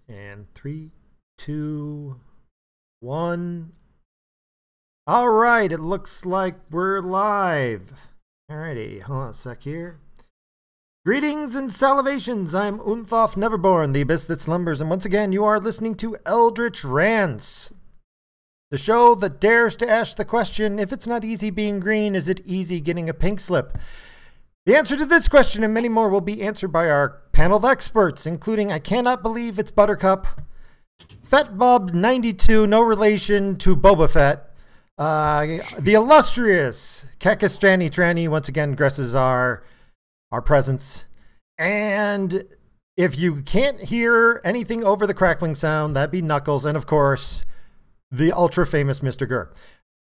And 3, 2, 1. All right, it looks like we're live. Alrighty, hold on a sec here. Greetings and salutations. I'm Unthoff Neverborn, the abyss that slumbers, and once again, you are listening to Eldritch Rants, the show that dares to ask the question: if it's not easy being green, is it easy getting a pink slip? The answer to this question and many more will be answered by our panel of experts, including I cannot believe it's Buttercup, Fat Bob 92, no relation to Boba Fett, the illustrious Kakistani Tranny once again graces our presence, and if you can't hear anything over the crackling sound, that'd be Knuckles, and of course, the ultra famous Mr. Gurr.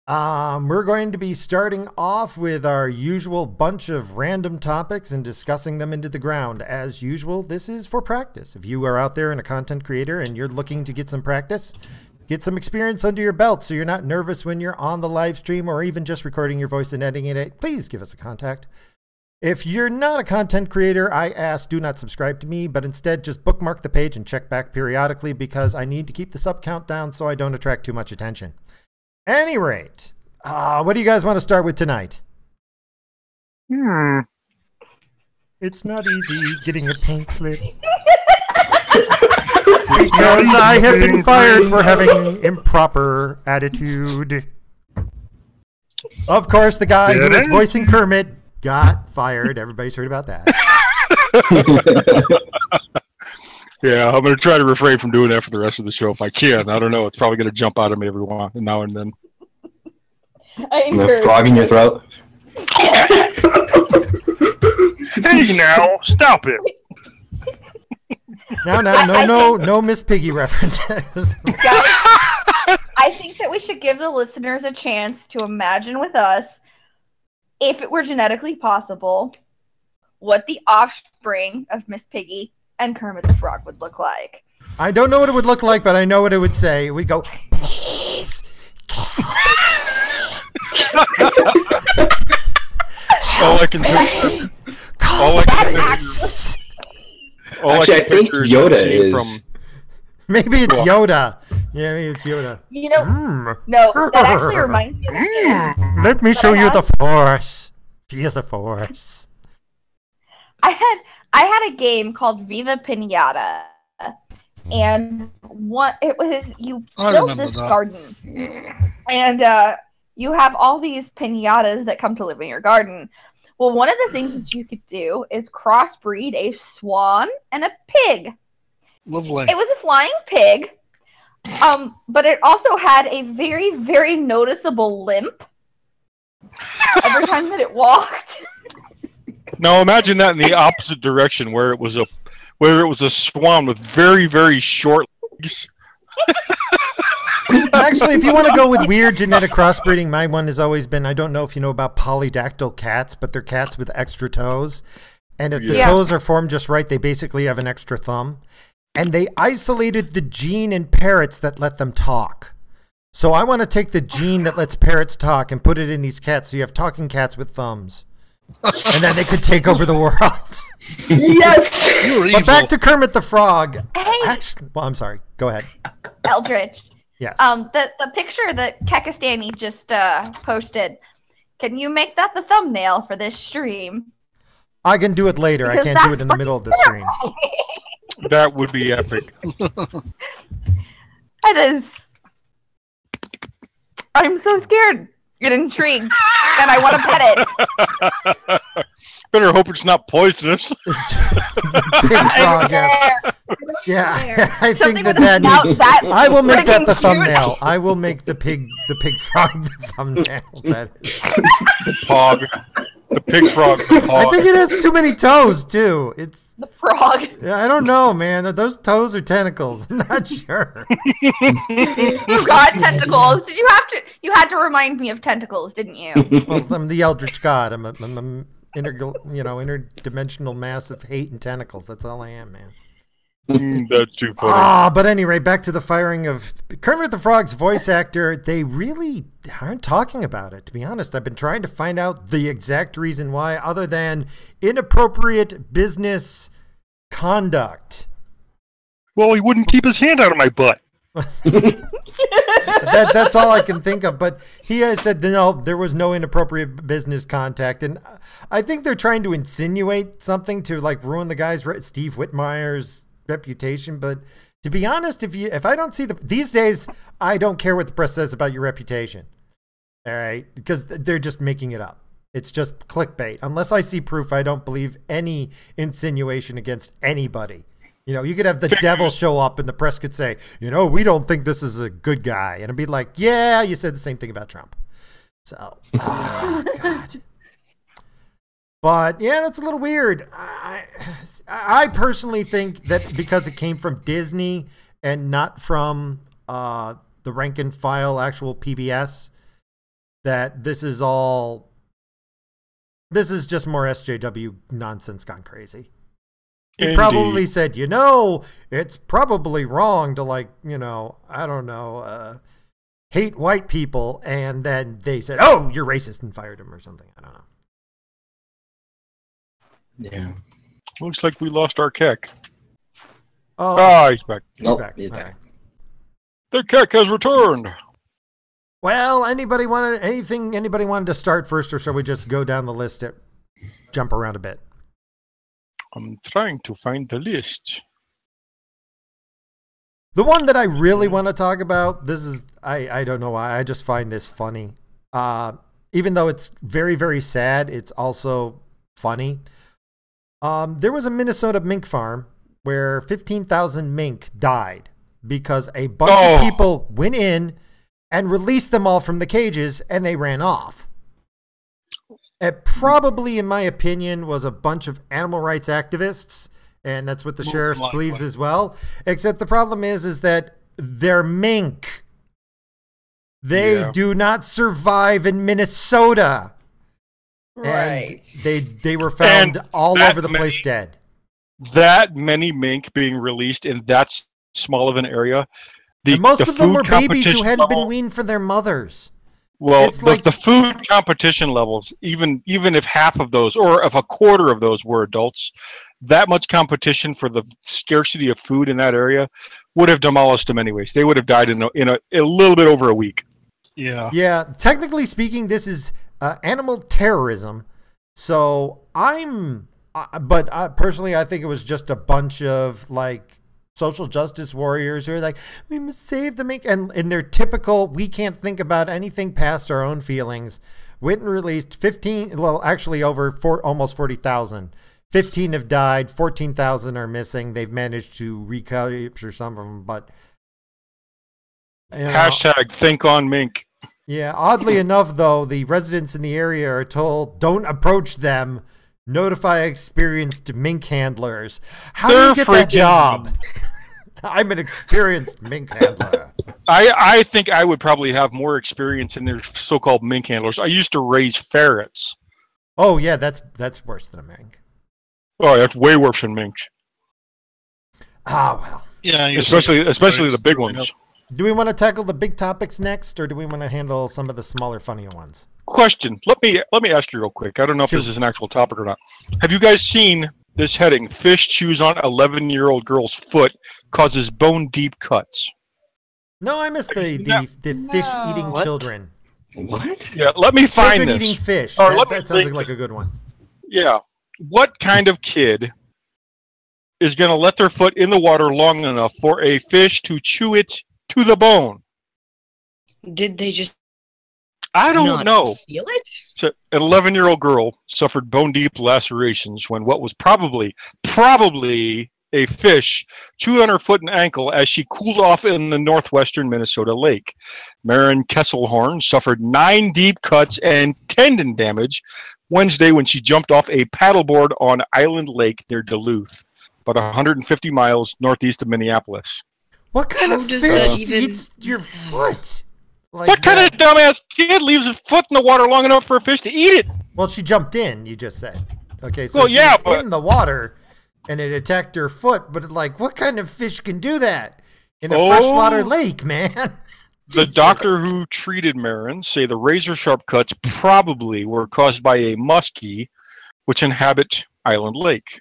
We're going to be starting off with our usual bunch of random topics and discussing them into the ground. As usual, this is for practice. If you are out there and a content creator and you're looking to get some practice, get some experience under your belt so you're not nervous when you're on the live stream or even just recording your voice and editing it, please give us a contact. If you're not a content creator, I ask do not subscribe to me, but instead just bookmark the page and check back periodically because I need to keep the sub count down so I don't attract too much attention. Any rate, what do you guys want to start with tonight? It's not easy getting a pink slip. Because I have been fired for having improper attitude. Of course, the guy who was voicing Kermit got fired. Everybody's heard about that. Yeah, I'm going to try to refrain from doing that for the rest of the show if I can. I don't know. It's probably going to jump out of me every now and then. A frog in your throat. Hey, now, stop it. No Miss Piggy references. Guys, I think that we should give the listeners a chance to imagine with us, if it were genetically possible, what the offspring of Miss Piggy and Kermit the Frog would look like. I don't know what it would look like, but I know what it would say. It would go, please kill me. All I can picture. Actually, I think Yoda is. Maybe it's Yoda. Yeah, maybe it's Yoda. You know, no, that actually reminds me of that game. Let me show you the Force. Feel the Force. I had a game called Viva Pinata, and you build this garden, and you have all these pinatas that come to live in your garden. Well, one of the things that you could do is crossbreed a swan and a pig. Lovely. It was a flying pig, but it also had a very, very noticeable limp every time that it walked. Now imagine that in the opposite direction, where it was a swan with very, very short legs. Actually, if you want to go with weird genetic crossbreeding, my one has always been, I don't know if you know about polydactyl cats, but they're cats with extra toes. And if the toes are formed just right, they basically have an extra thumb. And they isolated the gene in parrots that let them talk. So I want to take the gene that lets parrots talk and put it in these cats so you have talking cats with thumbs. And then they could take over the world. Yes! But back to Kermit the Frog. Hey. Actually, well, I'm sorry. Go ahead. Eldritch. Yes. The picture that Kakistani just posted, can you make that the thumbnail for this stream? I can do it later. Because I can't do it in the middle of the stream. That would be epic. It is. I'm so scared and intrigued, and I want to pet it. Better hope it's not poisonous. It's big frog, yes. Yeah, I think that needs. I will make that the thumbnail. I will make the pig frog the thumbnail. That is. The pog. The pig frog. The pog. I think it has too many toes too. It's the frog. Yeah, I don't know, man. Are those toes or tentacles? I'm not sure. You got tentacles. Did you have to? You had to remind me of tentacles, didn't you? Well, I'm the Eldritch God. I'm a interdimensional mass of hate and tentacles. That's all I am, man. That's too funny. But anyway, back to the firing of Kermit the Frog's voice actor. They really aren't talking about it, to be honest. I've been trying to find out the exact reason why, other than inappropriate business conduct. Well, he wouldn't keep his hand out of my butt. That's all I can think of. But he has said no, there was no inappropriate business contact, and I think they're trying to insinuate something to like ruin the guy's Steve Whitmire's reputation. But to be honest, if I don't see these days, I don't care what the press says about your reputation. All right, because they're just making it up. It's just clickbait. Unless I see proof, I don't believe any insinuation against anybody. You know, you could have the devil show up and the press could say, you know, we don't think this is a good guy. And I'd be like, yeah, you said the same thing about Trump. So, oh, God. But, yeah, that's a little weird. I personally think that because it came from Disney and not from the rank and file actual PBS, that this is just more SJW nonsense gone crazy. He probably said, you know, it's probably wrong to, like, you know, I don't know, hate white people. And then they said, oh, you're racist, and fired him or something. I don't know. Yeah. Looks like we lost our Keck. Oh, he's back. He's back. He's back. Right. The Keck has returned. Well, anybody wanted to start first, or shall we just go down the list and jump around a bit? I'm trying to find the list. The one that I really want to talk about, this is, I don't know why, I just find this funny. Even though it's very, very sad, it's also funny. There was a Minnesota mink farm where 15,000 mink died because a bunch of people went in and released them all from the cages and they ran off. It probably, in my opinion, was a bunch of animal rights activists, and that's what the sheriff believes as well. Except the problem is that they're mink. They do not survive in Minnesota. Right. And they were found all over the place dead. That many mink being released in that small of an area. Most of them were babies who hadn't been weaned from their mothers. Well, the food competition levels, even if half of those, or if a quarter of those were adults, that much competition for the scarcity of food in that area would have demolished them anyways. They would have died in a little bit over a week. Yeah. Yeah. Technically speaking, this is animal terrorism. So personally, I think it was just a bunch of like social justice warriors who are like, we must save the mink, and in their typical, we can't think about anything past our own feelings, went and released 15, well, actually almost 40,000. 15 have died, 14,000 are missing. They've managed to recapture some of them, but hashtag think on mink. Yeah, oddly enough, though, the residents in the area are told, don't approach them. Notify experienced mink handlers. How do you get that job? I'm an experienced mink handler. I think I would probably have more experience in their so-called mink handlers. I used to raise ferrets. Oh yeah, that's worse than a mink. Oh, that's way worse than mink. Ah well. Yeah, especially the big ones. Do we want to tackle the big topics next, or do we want to handle some of the smaller, funnier ones? Question. Let me ask you real quick. I don't know if this is an actual topic or not. Have you guys seen this heading? Fish chews on 11-year-old girl's foot, causes bone-deep cuts. No, I missed the fish-eating children. What? Yeah, let me find this. Eating fish. Or that sounds like a good one. Yeah. What kind of kid is going to let their foot in the water long enough for a fish to chew it to the bone? Did they just I don't know. Feel it? So, an 11-year-old girl suffered bone-deep lacerations when what was probably a fish chewed on her foot and ankle as she cooled off in the northwestern Minnesota lake. Maren Kesselhorn suffered 9 deep cuts and tendon damage Wednesday when she jumped off a paddleboard on Island Lake near Duluth, about 150 miles northeast of Minneapolis. What kind of fish eats your foot? Like what kind of dumbass kid leaves his foot in the water long enough for a fish to eat it? Well, she jumped in, you just said. Okay, so well, yeah, she was in the water and it attacked her foot, but like, what kind of fish can do that in a freshwater lake, man? The doctor who treated Maren say the razor-sharp cuts probably were caused by a muskie, which inhabit Island Lake.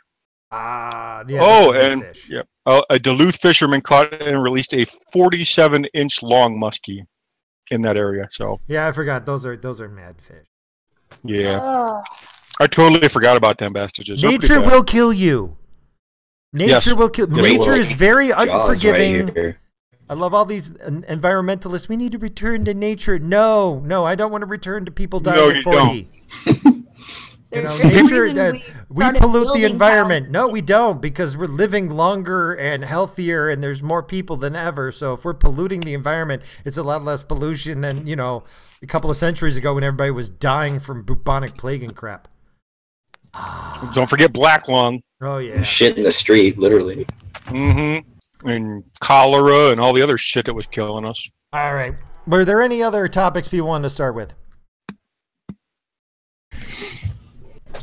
Yeah. a Duluth fisherman caught and released a 47-inch long muskie in that area. So yeah, I forgot those are mad fish. Yeah, I totally forgot about them bastards. Nature will kill you. Nature will kill. Nature is very unforgiving. Right, I love all these environmentalists. We need to return to nature. No, I don't want to return to people dying at 40. You know, nature. We pollute the environment. Houses. No, we don't, because we're living longer and healthier, and there's more people than ever. So if we're polluting the environment, it's a lot less pollution than, you know, a couple of centuries ago when everybody was dying from bubonic plague and crap. Don't forget black lung. Oh yeah, shit in the street, literally. And cholera and all the other shit that was killing us. All right. Were there any other topics we wanted to start with?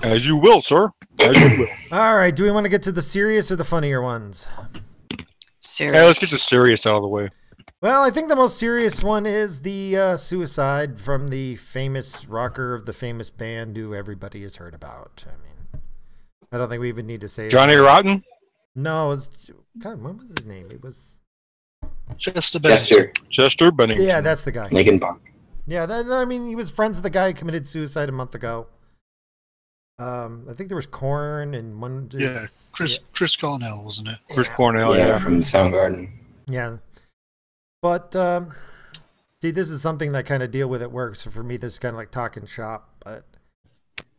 As you will, sir. As you will. All right. Do we want to get to the serious or the funnier ones? Serious. Hey, let's get the serious out of the way. Well, I think the most serious one is the suicide from the famous rocker of the famous band who everybody has heard about. I mean, I don't think we even need to say Johnny Rotten? No, it's God. What was his name? It was Chester Bennington. Chester Bennington. Yeah, that's the guy. Lincoln. Yeah, I mean, he was friends with the guy who committed suicide a month ago. I think there was Korn and one. Chris Cornell, wasn't it? Chris Cornell, yeah, from Soundgarden. Yeah, but see, this is something that I kind of deal with at work. So for me, this is kind of like talking shop. But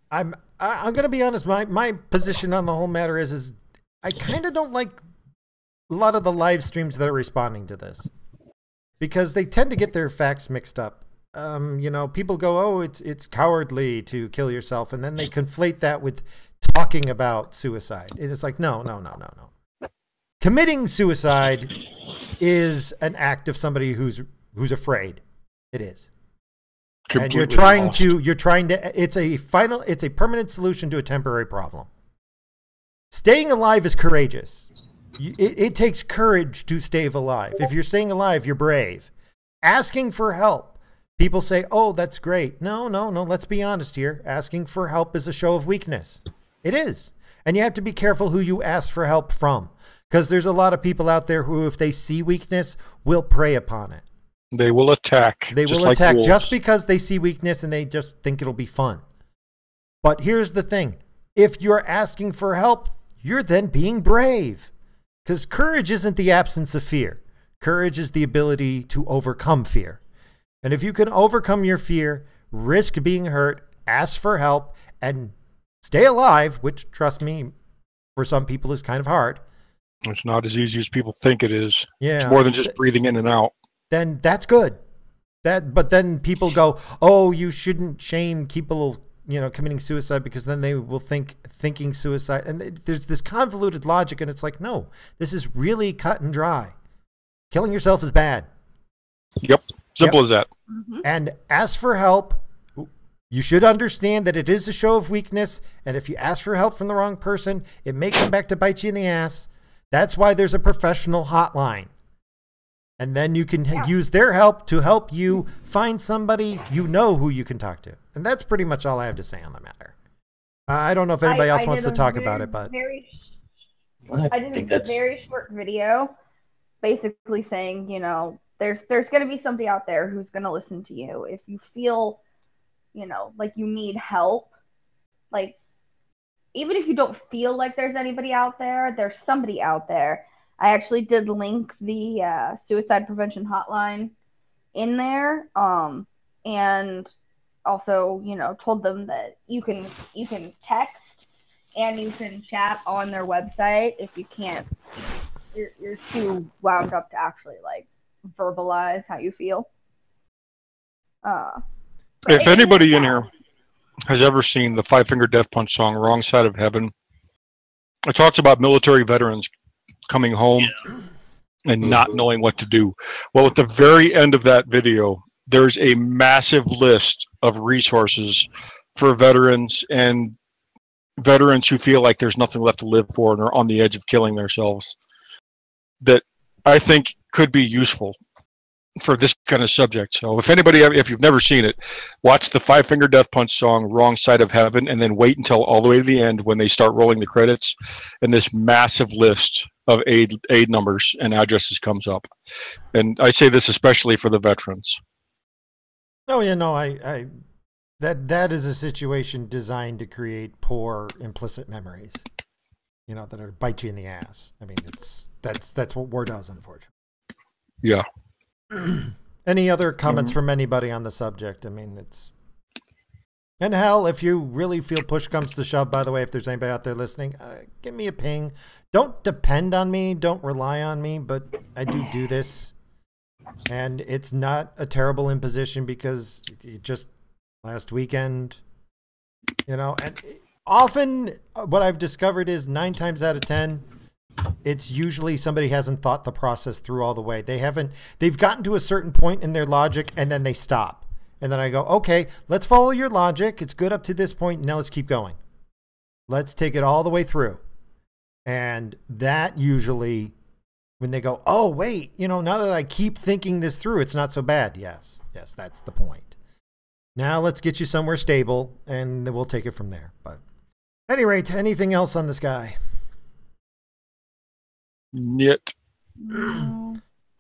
I'm gonna be honest. My position on the whole matter is I kind of don't like a lot of the live streams that are responding to this, because they tend to get their facts mixed up. You know, people go, oh, it's cowardly to kill yourself, and then they conflate that with talking about suicide. And it's like, no. Committing suicide is an act of somebody who's afraid. It is. And you're trying to it's a permanent solution to a temporary problem. Staying alive is courageous. It takes courage to stay alive. If you're staying alive, you're brave. Asking for help. People say, oh, that's great. No. Let's be honest here. Asking for help is a show of weakness. It is. And you have to be careful who you ask for help from. Because there's a lot of people out there who, if they see weakness, will prey upon it. They will attack. They will attack just because they see weakness and they just think it'll be fun. But here's the thing. If you're asking for help, you're then being brave. Because courage isn't the absence of fear. Courage is the ability to overcome fear. And if you can overcome your fear, risk being hurt, ask for help, and stay alive, which, trust me, for some people is kind of hard. It's not as easy as people think it is. Yeah. It's more than just breathing in and out. Then that's good. But then people go, oh, you shouldn't shame people, you know, committing suicide, because then they will thinking suicide. And there's this convoluted logic, and it's like, no, this is really cut and dry. Killing yourself is bad. Yep. Simple as that. And ask for help. You should understand that it is a show of weakness. And if you ask for help from the wrong person, it may come back to bite you in the ass. That's why there's a professional hotline. And then you can use their help to help you find somebody you know who you can talk to. And that's pretty much all I have to say on the matter. I don't know if anybody else wants to talk about it, but I did a very short video basically saying, you know, there's going to be somebody out there who's going to listen to you. If you feel, you know, like you need help, like, even if you don't feel like there's anybody out there, there's somebody out there. I actually did link the suicide prevention hotline in there, and also, you know, told them that you can text and you can chat on their website if you can't. You're too wound up to actually like verbalize how you feel. If anybody in here has ever seen the Five Finger Death Punch song "Wrong Side of Heaven," it talks about military veterans coming home and not knowing what to do. Well, at the very end of that video, there's a massive list of resources for veterans and veterans who feel like there's nothing left to live for and are on the edge of killing themselves, that I think could be useful for this kind of subject. So if anybody, if you've never seen it, watch the Five Finger Death Punch song "Wrong Side of Heaven" and then wait until all the way to the end when they start rolling the credits, and this massive list of aid numbers and addresses comes up. And I say this especially for the veterans. Oh, yeah, no, that is a situation designed to create poor implicit memories, that are bite you in the ass. I mean, that's what war does, unfortunately. Yeah. Any other comments from anybody on the subject? I mean, and hell, if you really feel push comes to shove, by the way, if there's anybody out there listening, give me a ping. Don't depend on me. Don't rely on me, but I do this. And it's not a terrible imposition because just last weekend, and often what I've discovered is 9 times out of 10, it's usually somebody hasn't thought the process through all the way. They've gotten to a certain point in their logic and then they stop. And then I go, okay, let's follow your logic. It's good up to this point. Now let's keep going. Let's take it all the way through. And that usually, when they go, oh, wait, now that I keep thinking this through, it's not so bad. Yes, that's the point. Now let's get you somewhere stable and then we'll take it from there. But at any rate, anything else on this guy? Yet.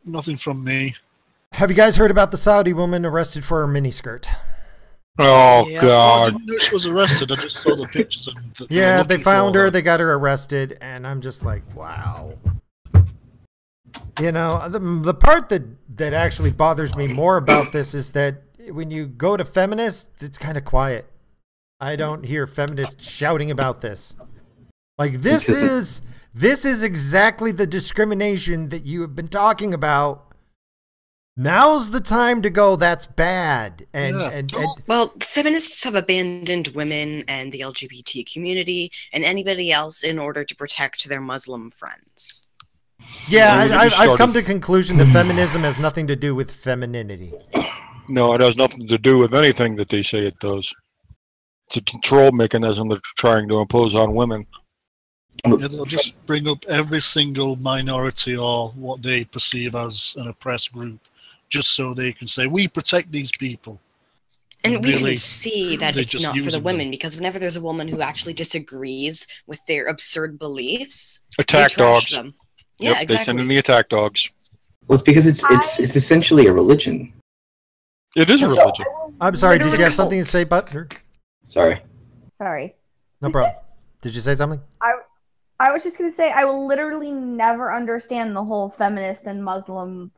Nothing from me. Have you guys heard about the Saudi woman arrested for her miniskirt? Oh, Yeah. I God. didn't know she was arrested. I just saw the pictures. And Yeah, they found her. They got her arrested. And I'm just like, wow. The part that actually bothers me more about this is that when you go to feminists, it's kind of quiet. I don't hear feminists shouting about this. Like, this is exactly the discrimination that you have been talking about. Now's the time to go, that's bad. Well, feminists have abandoned women and the LGBT community and anybody else in order to protect their Muslim friends. Yeah, I've come to the conclusion that feminism has nothing to do with femininity. No, it has nothing to do with anything that they say it does. It's a control mechanism that they're trying to impose on women. Yeah, they'll just bring up every single minority or what they perceive as an oppressed group, just so they can say, we protect these people. And we really, can see that they're it's just not for the using women, them. because whenever there's a woman who actually disagrees with their absurd beliefs, Attack they trash dogs. them. Yeah, Yep, exactly. they send in the attack dogs. Well, it's because it's essentially a religion. It is a religion. I'm sorry, did It's you a have something to cult. say, Butler? Sorry. Sorry. No problem. Did you say something? I was just going to say, I will literally never understand the whole feminist and Muslim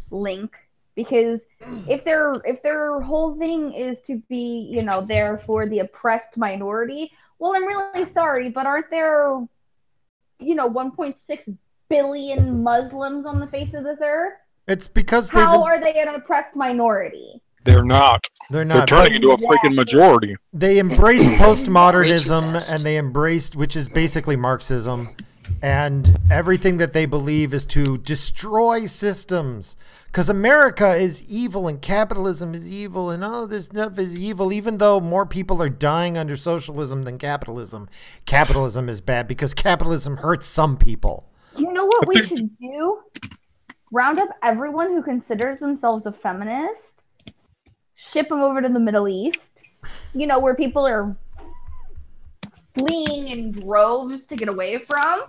link, because if their whole thing is to be, there for the oppressed minority, well, I'm really sorry, but aren't there, 1.6 billion Muslims on the face of this earth? It's because How are they an oppressed minority? They're not. They're They're not. turning into a freaking majority. They embraced postmodernism, and they embraced, which is basically Marxism, and everything that they believe is to destroy systems. Because America is evil, and capitalism is evil, and all of this stuff is evil, even though more people are dying under socialism than capitalism. Capitalism is bad because capitalism hurts some people. You know what we should do? Round up everyone who considers themselves a feminist, ship them over to the Middle East, where people are fleeing in droves to get away from.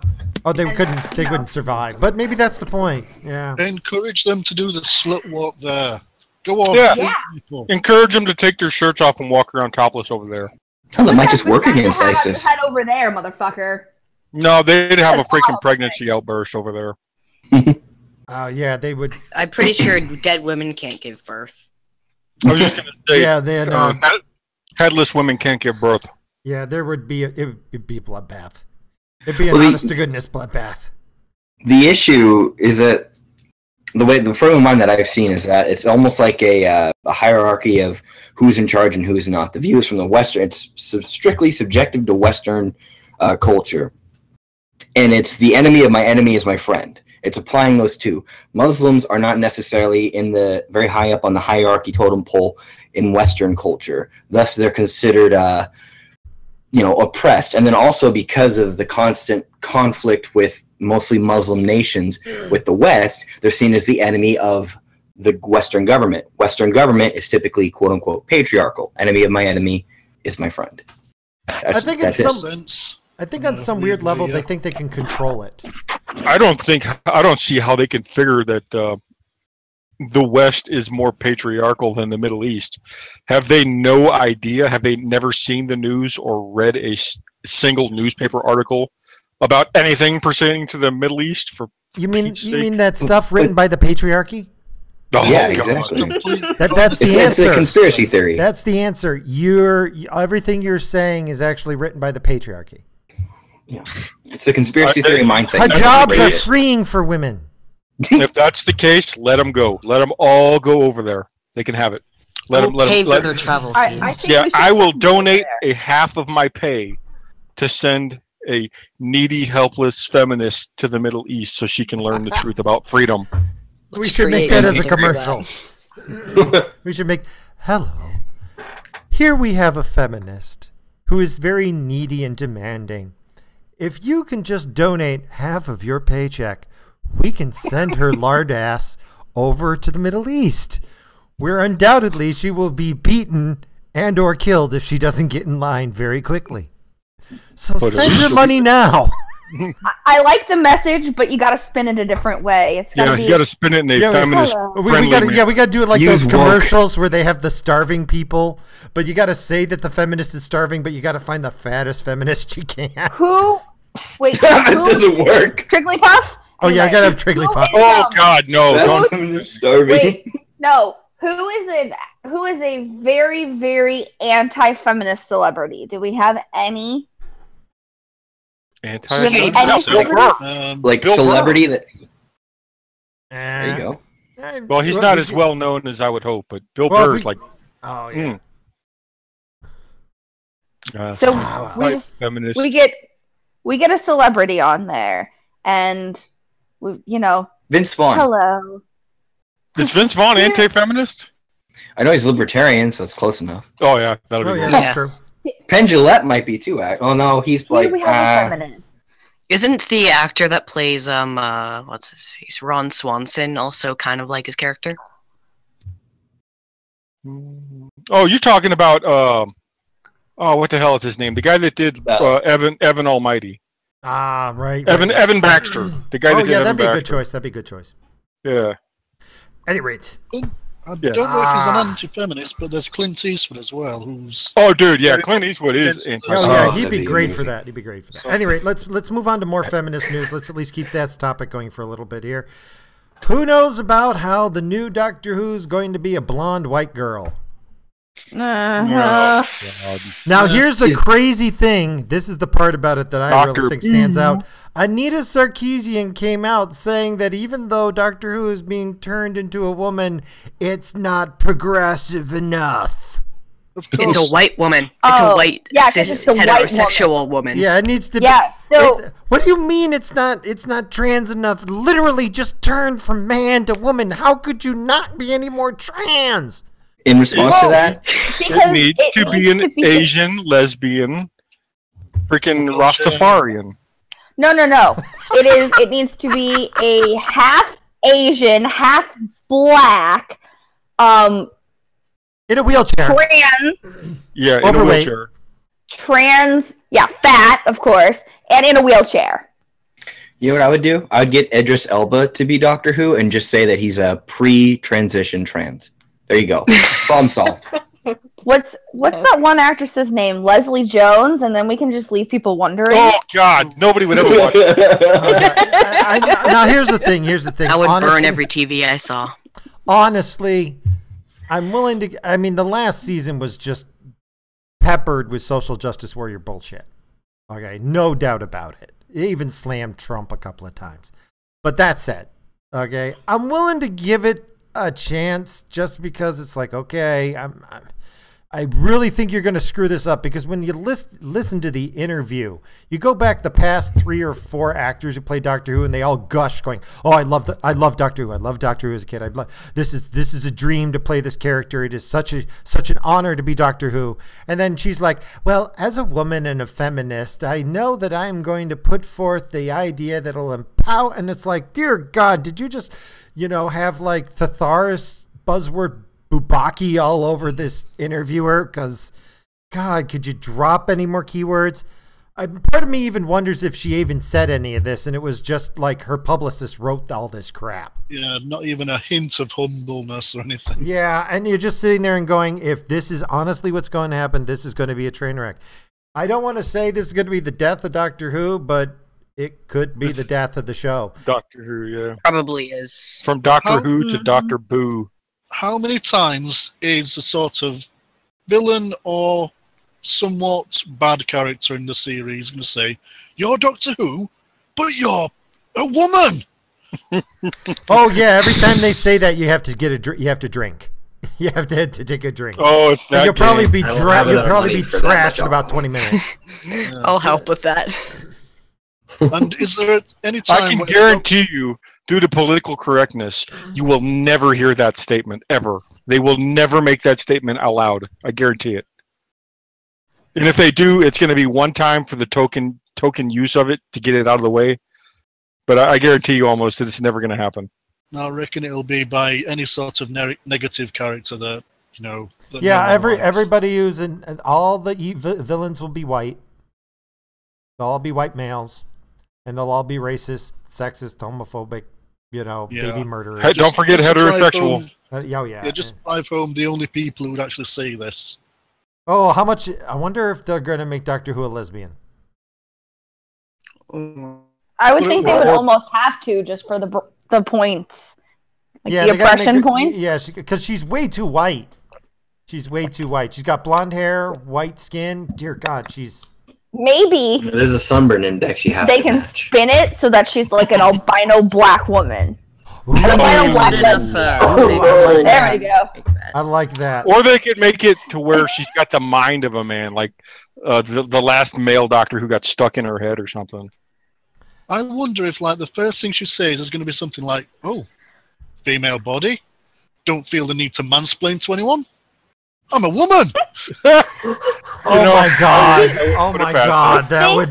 Oh, they wouldn't survive. But maybe that's the point. Yeah. Encourage them to do the slut walk there. Go on, Yeah. people. Encourage them to take their shirts off and walk around topless over there. Oh, that might just work against Head ISIS. over there, motherfucker. No, they'd have a freaking pregnancy outburst over there. Yeah, they would. I'm pretty sure dead women can't give birth. I was just going to say, Yeah, then. headless women can't give birth. Yeah, there would be it'd be a bloodbath. It'd be an honest to goodness bloodbath. The issue is that the frame of mind that I've seen is that it's almost like a hierarchy of who's in charge and who's not. The view is from the Western. It's strictly subjective to Western culture, and it's the enemy of my enemy is my friend. It's applying those two. Muslims are not necessarily in the very high up on the hierarchy totem pole in Western culture. Thus, they're considered, oppressed. And then also because of the constant conflict with mostly Muslim nations with the West, they're seen as the enemy of the Western government. Western government is typically, quote unquote, patriarchal. Enemy of my enemy is my friend. I think it's I think on some weird level they think they can control it. I don't see how they can figure that the West is more patriarchal than the Middle East. Have they no idea? Have they never seen the news or read a single newspaper article about anything pertaining to the Middle East? You mean that stuff written by the patriarchy? Oh, yeah, exactly. That's the answer. It's a conspiracy theory. That's the answer. Everything you're saying is actually written by the patriarchy. Yeah, it's a conspiracy theory mindset. Hijabs are freeing for women. If that's the case, let them go. Let them all go over there. They can have it. Let them pay for their travel fees. I will donate a half of my pay to send a needy, helpless feminist to the Middle East so she can learn the truth about freedom. We should make that as a commercial. We should make, hello. Here we have a feminist who is very needy and demanding. If you can just donate half of your paycheck, we can send her lard ass over to the Middle East, where undoubtedly she will be beaten and or killed if she doesn't get in line very quickly. So send your money now. I like the message, but you got to spin it a different way. You got to spin it in a feminist. We got to do it like those commercials where they have the starving people, but you got to say that the feminist is starving, but you got to find the fattest feminist you can. Who? Wait, it doesn't work. Trigglypuff? Oh yeah, I gotta have Trigglypuff. Oh God, no! Don't starving. Wait, no. Who is a very, very anti-feminist celebrity? Do we have any? Anti-feminist? Like celebrity that. There you go. Well, he's not as well known as I would hope, but Bill Burr's like. Oh yeah. So feminist. we get a celebrity on there, and Vince Vaughn. Hello. Is Vince Vaughn anti-feminist? I know he's libertarian, so it's close enough. Oh yeah, that'll be. That's true. Penn Jillette might be too. Oh no, he's like. Isn't the actor that plays what's his face, Ron Swanson, also kind of like his character? Oh, you're talking about what the hell is his name? The guy that did Evan Almighty. Ah, right. Evan Baxter. The guy that did Evan that'd be a good Baxter. choice. That'd be a good choice. Yeah. At any rate. I don't know if he's an anti-feminist, but there's Clint Eastwood as well, who's... Oh, dude, yeah, Clint Eastwood is anti-feminist. Oh, yeah, he'd be great for that. He'd be great for that. At any rate, let's move on to more feminist news. Let's at least keep that topic going for a little bit here. Who knows about how the new Doctor Who's going to be a blonde white girl? Now, here's the crazy thing. This is the part about it that I really think stands out. Anita Sarkeesian came out saying that even though Doctor Who is being turned into a woman, it's not progressive enough. It's a white woman. It's a white, cis, heterosexual woman. Yeah, it needs to be. Yeah, so... What do you mean it's not trans enough? Literally just turned from man to woman. How could you not be any more trans? In response to that? It needs to be an Asian, lesbian, freaking Rastafarian. No. It needs to be a half Asian, half black, in a wheelchair. Trans. Yeah, in overweight. a wheelchair. Trans, fat, of course, and in a wheelchair. You know what I would do? I would get Idris Elba to be Doctor Who and just say that he's a pre-transition trans. There you go. Problem solved. What's that one actress's name? Leslie Jones, and then we can just leave people wondering. Oh God, nobody would ever watch it. Now here's the thing. I would burn every TV I saw. Honestly, I'm willing to. I mean, the last season was just peppered with social justice warrior bullshit. Okay, no doubt about it. It even slammed Trump a couple of times. But that said, okay, I'm willing to give it a chance just because it's like, okay, I really think you're going to screw this up, because when you listen to the interview, you go back the past 3 or 4 actors who played Doctor Who, and they all gush, going, "Oh, I love Doctor Who. I love Doctor Who as a kid. This is a dream to play this character. It is such an honor to be Doctor Who." And then she's like, "Well, as a woman and a feminist, I know that I'm going to put forth the idea that'll empower." And it's like, dear God, did you just, have like thesaurus buzzword Bubaki all over this interviewer? Because, God, could you drop any more keywords? Part of me even wonders if she even said any of this, and it was just like her publicist wrote all this crap. Yeah, not even a hint of humbleness or anything. Yeah, and you're just sitting there and going, if this is honestly what's going to happen, this is going to be a train wreck. I don't want to say this is going to be the death of Doctor Who, but it could be the death of the show. Doctor Who, yeah. Probably is. From Doctor Who to Doctor Boo. How many times is a sort of villain or somewhat bad character in the series going to say, "You're Doctor Who, but you're a woman"? Oh yeah, every time they say that, you have to you have to drink. You have to take a drink. Oh, it's that. You'll probably be you'll probably be trashed in about 20 minutes. I'll help with that. And is there any time? I can guarantee you, due to political correctness, you will never hear that statement ever. They will never make that statement out loud. I guarantee it. And if they do, it's going to be one time for the token use of it to get it out of the way. But I guarantee you almost that it's never going to happen. No, I reckon it'll be by any sort of negative character that, you know. That Yeah, no one likes. everybody who's in all the villains will be white. They'll all be white males, and they'll all be racist, sexist, homophobic, baby murderers. Hey, don't forget heterosexual. Yeah. Just drive home the only people who would actually say this. Oh, how much? I wonder if they're going to make Doctor Who a lesbian. I would think they would almost have to, just for the points, like Yeah, the oppression points. Yeah, because she's way too white. She's way too white. She's got blonde hair, white skin. Dear God, she's. Maybe There's a sunburn index you have they to can match. spin it so that she's like an albino black woman. An albino black lesbian. There we go. I like that. Or they could make it to where she's got the mind of a man, like the last male doctor who got stuck in her head or something. I wonder if, like, the first thing she says is going to be something like, "Oh, female body, don't feel the need to mansplain to anyone. I'm a woman." Oh my God! Oh my God! That would.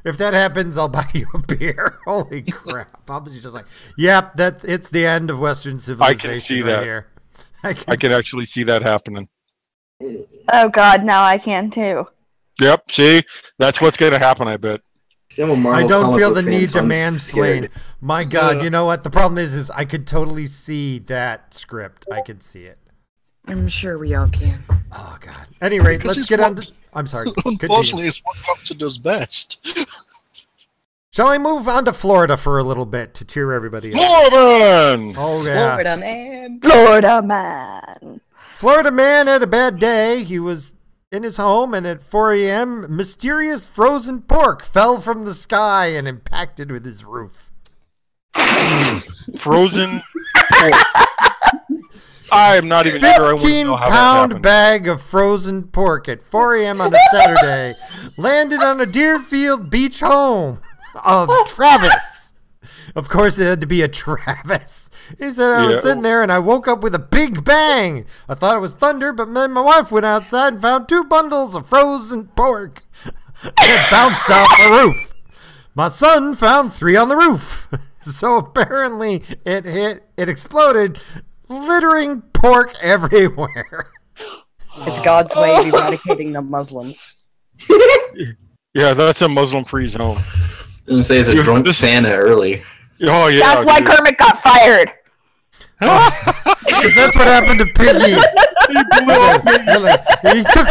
If that happens, I'll buy you a beer. Holy crap! I'll be just like, "Yep, it's the end of Western civilization." I can see right that. Here. I can actually see that happening. Oh God, now I can too. Yep. See, that's what's going to happen. I bet. See, I'm a Marvel I don't comic feel book the fan, need so to I'm mansplain. scared. My God, you know what? The problem is I could totally see that script. I can see it. I'm sure we all can. Oh God. At any rate, Because let's it's get what- on to. I'm sorry. Continue. Unfortunately, it's what Doctor does best. Shall I move on to Florida for a little bit to cheer everybody up? Florida! Oh yeah. Florida man. Florida man. Florida man had a bad day. He was in his home, and at 4 a.m., mysterious frozen pork fell from the sky and impacted with his roof. Frozen pork. I am not even sure I want to know how that 15-pound happened. bag of frozen pork at 4 a.m. on a Saturday landed on a Deerfield Beach home of Travis. Of course, it had to be a Travis. He said, I was sitting there and I woke up with a big bang. I thought it was thunder, but then my wife went outside and found 2 bundles of frozen pork. It bounced off the roof. My son found 3 on the roof. So apparently it exploded, littering pork everywhere. It's God's way of eradicating the Muslims. Yeah, that's a Muslim-free zone. I'm going to say it's a drunk Santa early. Oh, yeah. That's why Kermit got fired. Because that's what happened to Piggy. He took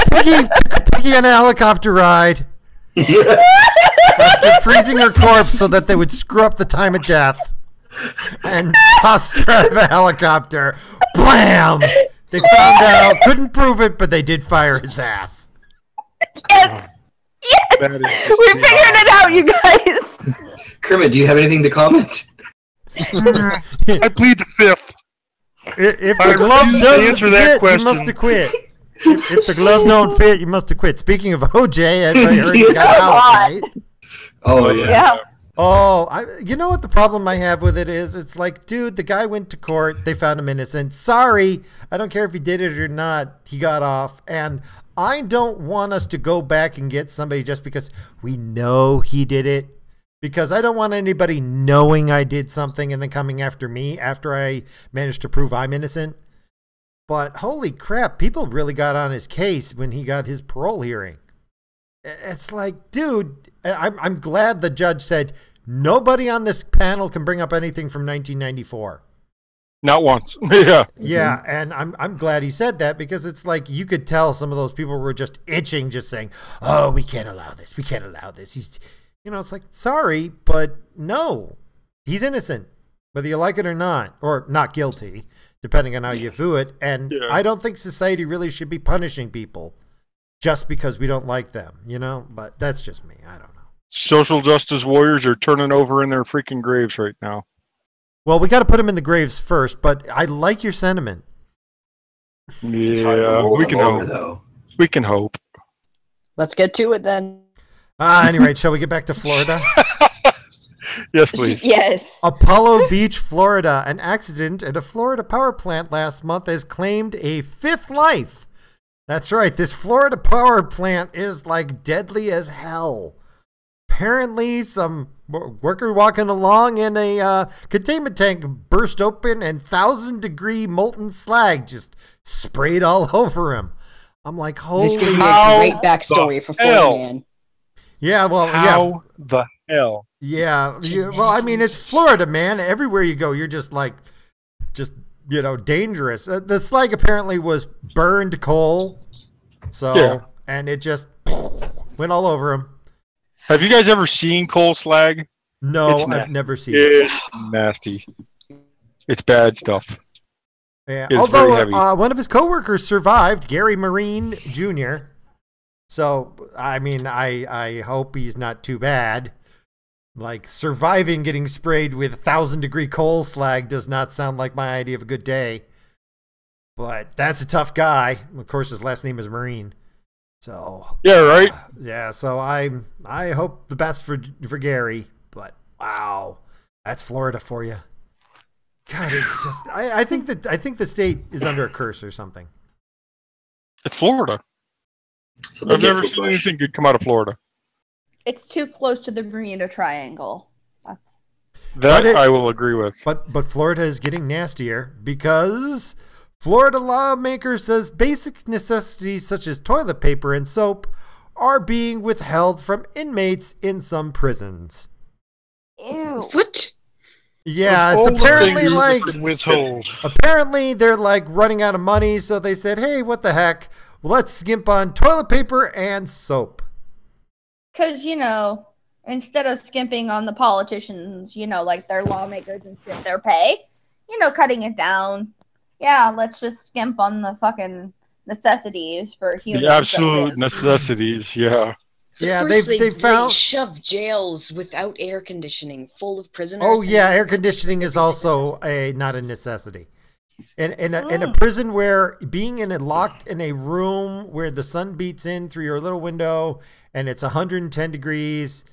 Piggy on a helicopter ride after freezing her corpse so that they would screw up the time of death and tossed her out of a helicopter. Blam! They found out, couldn't prove it, but they did fire his ass. Yes. Yes. We figured it out, you guys. Kermit, do you have anything to comment? I plead the fifth. If I the glove refuse to doesn't answer that fit, you question. must have quit. If the glove don't fit, you must have quit. Speaking of OJ, I heard he got out, right? Oh, yeah. Yeah. Oh, you know what the problem I have with it is? It's like, dude, the guy went to court. They found him innocent. Sorry. I don't care if he did it or not. He got off. And I don't want us to go back and get somebody just because we know he did it. Because I don't want anybody knowing I did something and then coming after me after I managed to prove I'm innocent. But holy crap, people really got on his case when he got his parole hearing. it's like, dude, I'm glad the judge said nobody on this panel can bring up anything from 1994. Not once. Yeah. Yeah, and I'm glad he said that, because it's like you could tell some of those people were just itching, just saying, "Oh, we can't allow this. We can't allow this." He's, it's like, sorry, but no, he's innocent, whether you like it or not guilty, depending on how you view it. And I don't think society really should be punishing people just because we don't like them, But that's just me. I don't know. Social justice warriors are turning over in their freaking graves right now. Well, we got to put them in the graves first, but I like your sentiment. Yeah, we can hope. Though. We can hope. Let's get to it then. Anyway, shall we get back to Florida? Yes, please. Yes. Apollo Beach, Florida. An accident at a Florida power plant last month has claimed a fifth life. That's right. This Florida power plant is like deadly as hell. Apparently, some worker walking along in a containment tank burst open and 1,000-degree molten slag just sprayed all over him. I'm like, holy... This gives me a great backstory for Florida Man. Yeah, well, how the hell? Yeah, well, I mean, it's Florida, man. Everywhere you go, you're just dangerous. The slag apparently was burned coal, and it just went all over him. Have you guys ever seen coal slag? No, I've never seen it. It's nasty. It's bad stuff. Yeah. Although one of his coworkers survived, Gary Marine Jr. So, I mean, I hope he's not too bad. Like, surviving getting sprayed with 1,000-degree coal slag does not sound like my idea of a good day. But that's a tough guy. Of course, his last name is Marine. So yeah, right. So I hope the best for Gary, but wow, that's Florida for you. God, it's just I think the state is under a curse or something. It's Florida. So I've never seen anything good come out of Florida. It's too close to the Bermuda Triangle. I will agree with. But Florida is getting nastier because Florida lawmaker says basic necessities such as toilet paper and soap are being withheld from inmates in some prisons. Ew. What? Yeah, it's apparently like withhold. Apparently they're like running out of money, so they said, "Hey, what the heck? Well, let's skimp on toilet paper and soap." Because, instead of skimping on the politicians, like their lawmakers and shit, their pay, cutting it down. Yeah, let's just skimp on the fucking necessities for humans. The absolute necessities, yeah. So yeah, first they found shove jails without air conditioning, full of prisoners. Oh yeah, air conditioning is also not a necessity. In a prison where being locked in a room where the sun beats in through your little window and it's 110 degrees,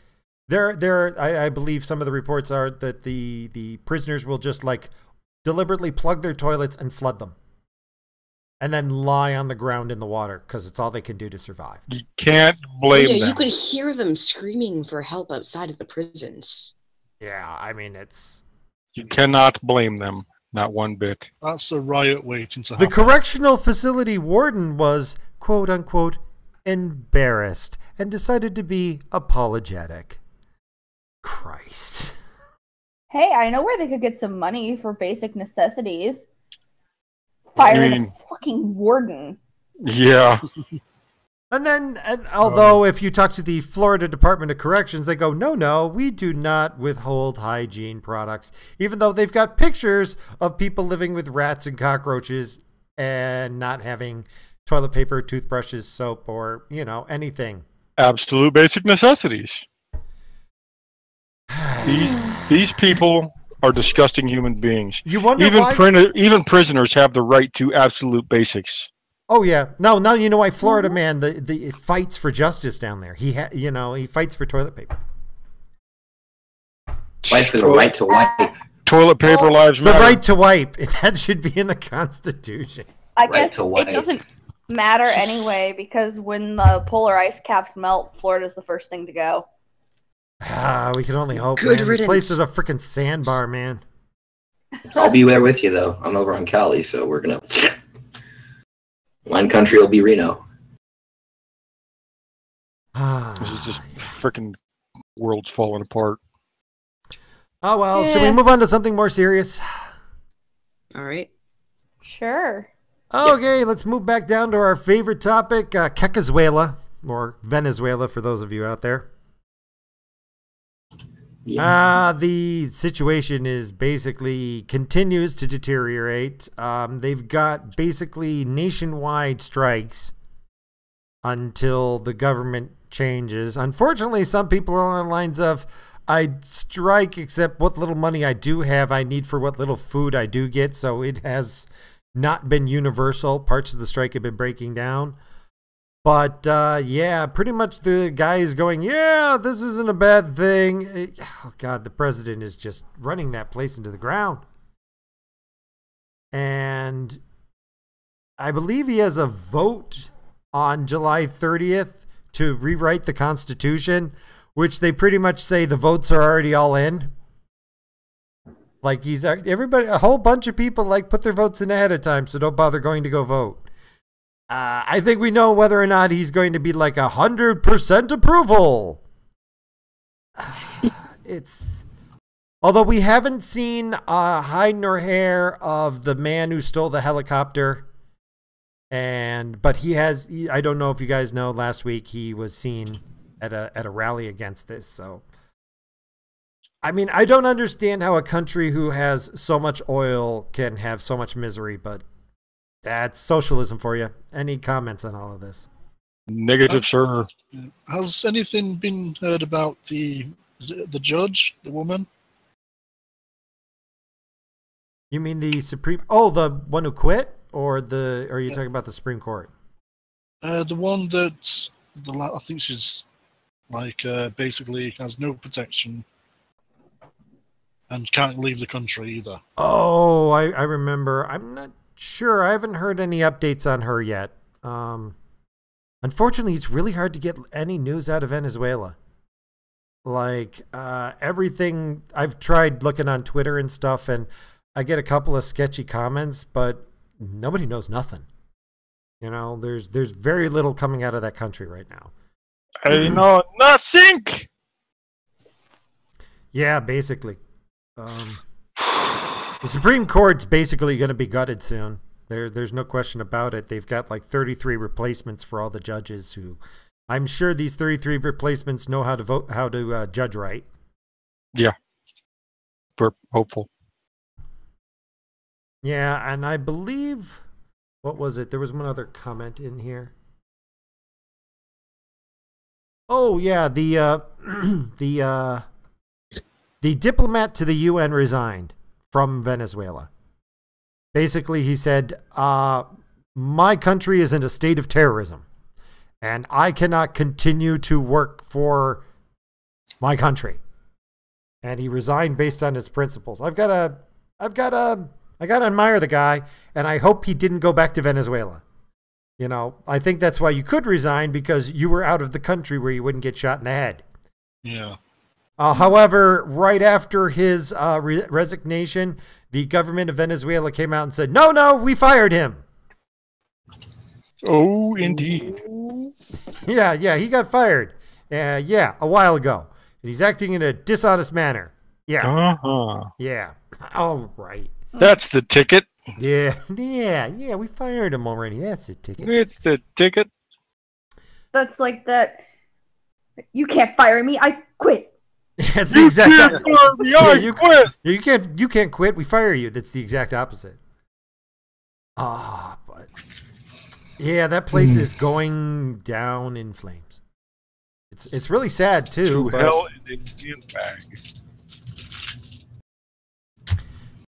I believe some of the reports are that the prisoners will just like deliberately plug their toilets and flood them, and then lie on the ground in the water because it's all they can do to survive. You can't blame them. You could hear them screaming for help outside of the prisons. Yeah, I mean, you cannot blame them, not one bit. That's a riot waiting to happen. The correctional facility warden was, quote unquote, embarrassed and decided to be apologetic. Christ. Hey, I know where they could get some money for basic necessities. Firing a fucking warden. Yeah. And although if you talk to the Florida Department of Corrections, they go, no, we do not withhold hygiene products, even though they've got pictures of people living with rats and cockroaches and not having toilet paper, toothbrushes, soap, or, anything. Absolute basic necessities. These people are disgusting human beings. You wonder even prisoners have the right to absolute basics. Oh yeah, now you know why Florida man the fights for justice down there. He fights for toilet paper. Fight for the right to wipe. Toilet paper lives matter. The right to wipe. That should be in the Constitution. I guess it doesn't matter anyway because when the polar ice caps melt, Florida's the first thing to go. We can only hope. Good man. riddance. The place is a freaking sandbar, man. I'll be there with you though. I'm over on Cali, so we're gonna. Wine country will be Reno. This is just freaking world's falling apart. Oh, well, should we move on to something more serious? All right. Sure. Okay, let's move back down to our favorite topic, Venezuela, or Venezuela for those of you out there. The situation is basically continues to deteriorate. They've got basically nationwide strikes until the government changes. Unfortunately, some people are on the lines of, I'd strike except what little money I do have I need for what little food I do get. So it has not been universal. Parts of the strike have been breaking down. But, yeah, pretty much the guy is going, yeah, this isn't a bad thing. Oh, God, the president is just running that place into the ground. And I believe he has a vote on July 30th to rewrite the Constitution, which they pretty much say the votes are already all in. Like everybody, a whole bunch of people like put their votes in ahead of time, so don't bother going to go vote. I think we know whether or not he's going to be like 100% approval. Although we haven't seen hide nor hair of the man who stole the helicopter. But he has, I don't know if you guys know, last week he was seen at a rally against this. So, I mean, I don't understand how a country who has so much oil can have so much misery, but that's socialism for you. Any comments on all of this? Negative, sir. Has anything been heard about the judge, the woman? You mean the Supreme? Oh, the one who quit, or are you talking about the Supreme Court? The one that I think she's like basically has no protection and can't leave the country either. Oh, I remember. I'm not sure. I haven't heard any updates on her yet. Unfortunately, it's really hard to get any news out of Venezuela. Like everything, I've tried looking on Twitter and stuff, and I get a couple of sketchy comments, but nobody knows nothing. You know, there's very little coming out of that country right now. I know nothing. Yeah, basically. The Supreme Court's basically going to be gutted soon. There's no question about it. They've got like 33 replacements for all the judges who, I'm sure these 33 replacements know how to judge right. Yeah. We're hopeful. Yeah, and I believe, what was it? There was one other comment in here. Oh, yeah, the diplomat to the UN resigned from Venezuela. Basically, he said, my country is in a state of terrorism, and I cannot continue to work for my country. And he resigned based on his principles. I got to admire the guy, and I hope he didn't go back to Venezuela. You know, I think that's why you could resign, because you were out of the country where you wouldn't get shot in the head. Yeah. However, right after his resignation, the government of Venezuela came out and said, no, we fired him. Oh, indeed. Yeah, he got fired. A while ago. And he's acting in a dishonest manner. Yeah. Uh-huh. Yeah. All right. That's the ticket. Yeah, we fired him already. That's the ticket. It's the ticket. That's like that. You can't fire me. I quit. That's the exact opposite. You quit. You can't quit. We fire you. That's the exact opposite. But yeah, that place is going down in flames. It's really sad too. To hell in the Indian bag.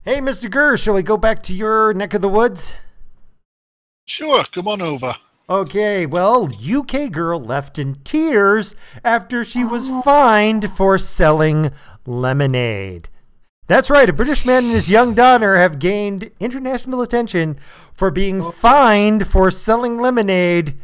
Hey, Mr. Gurr, shall we go back to your neck of the woods? Sure, come on over. Okay, well, UK girl left in tears after she was fined for selling lemonade. That's right, a British man and his young daughter have gained international attention for being fined for selling lemonade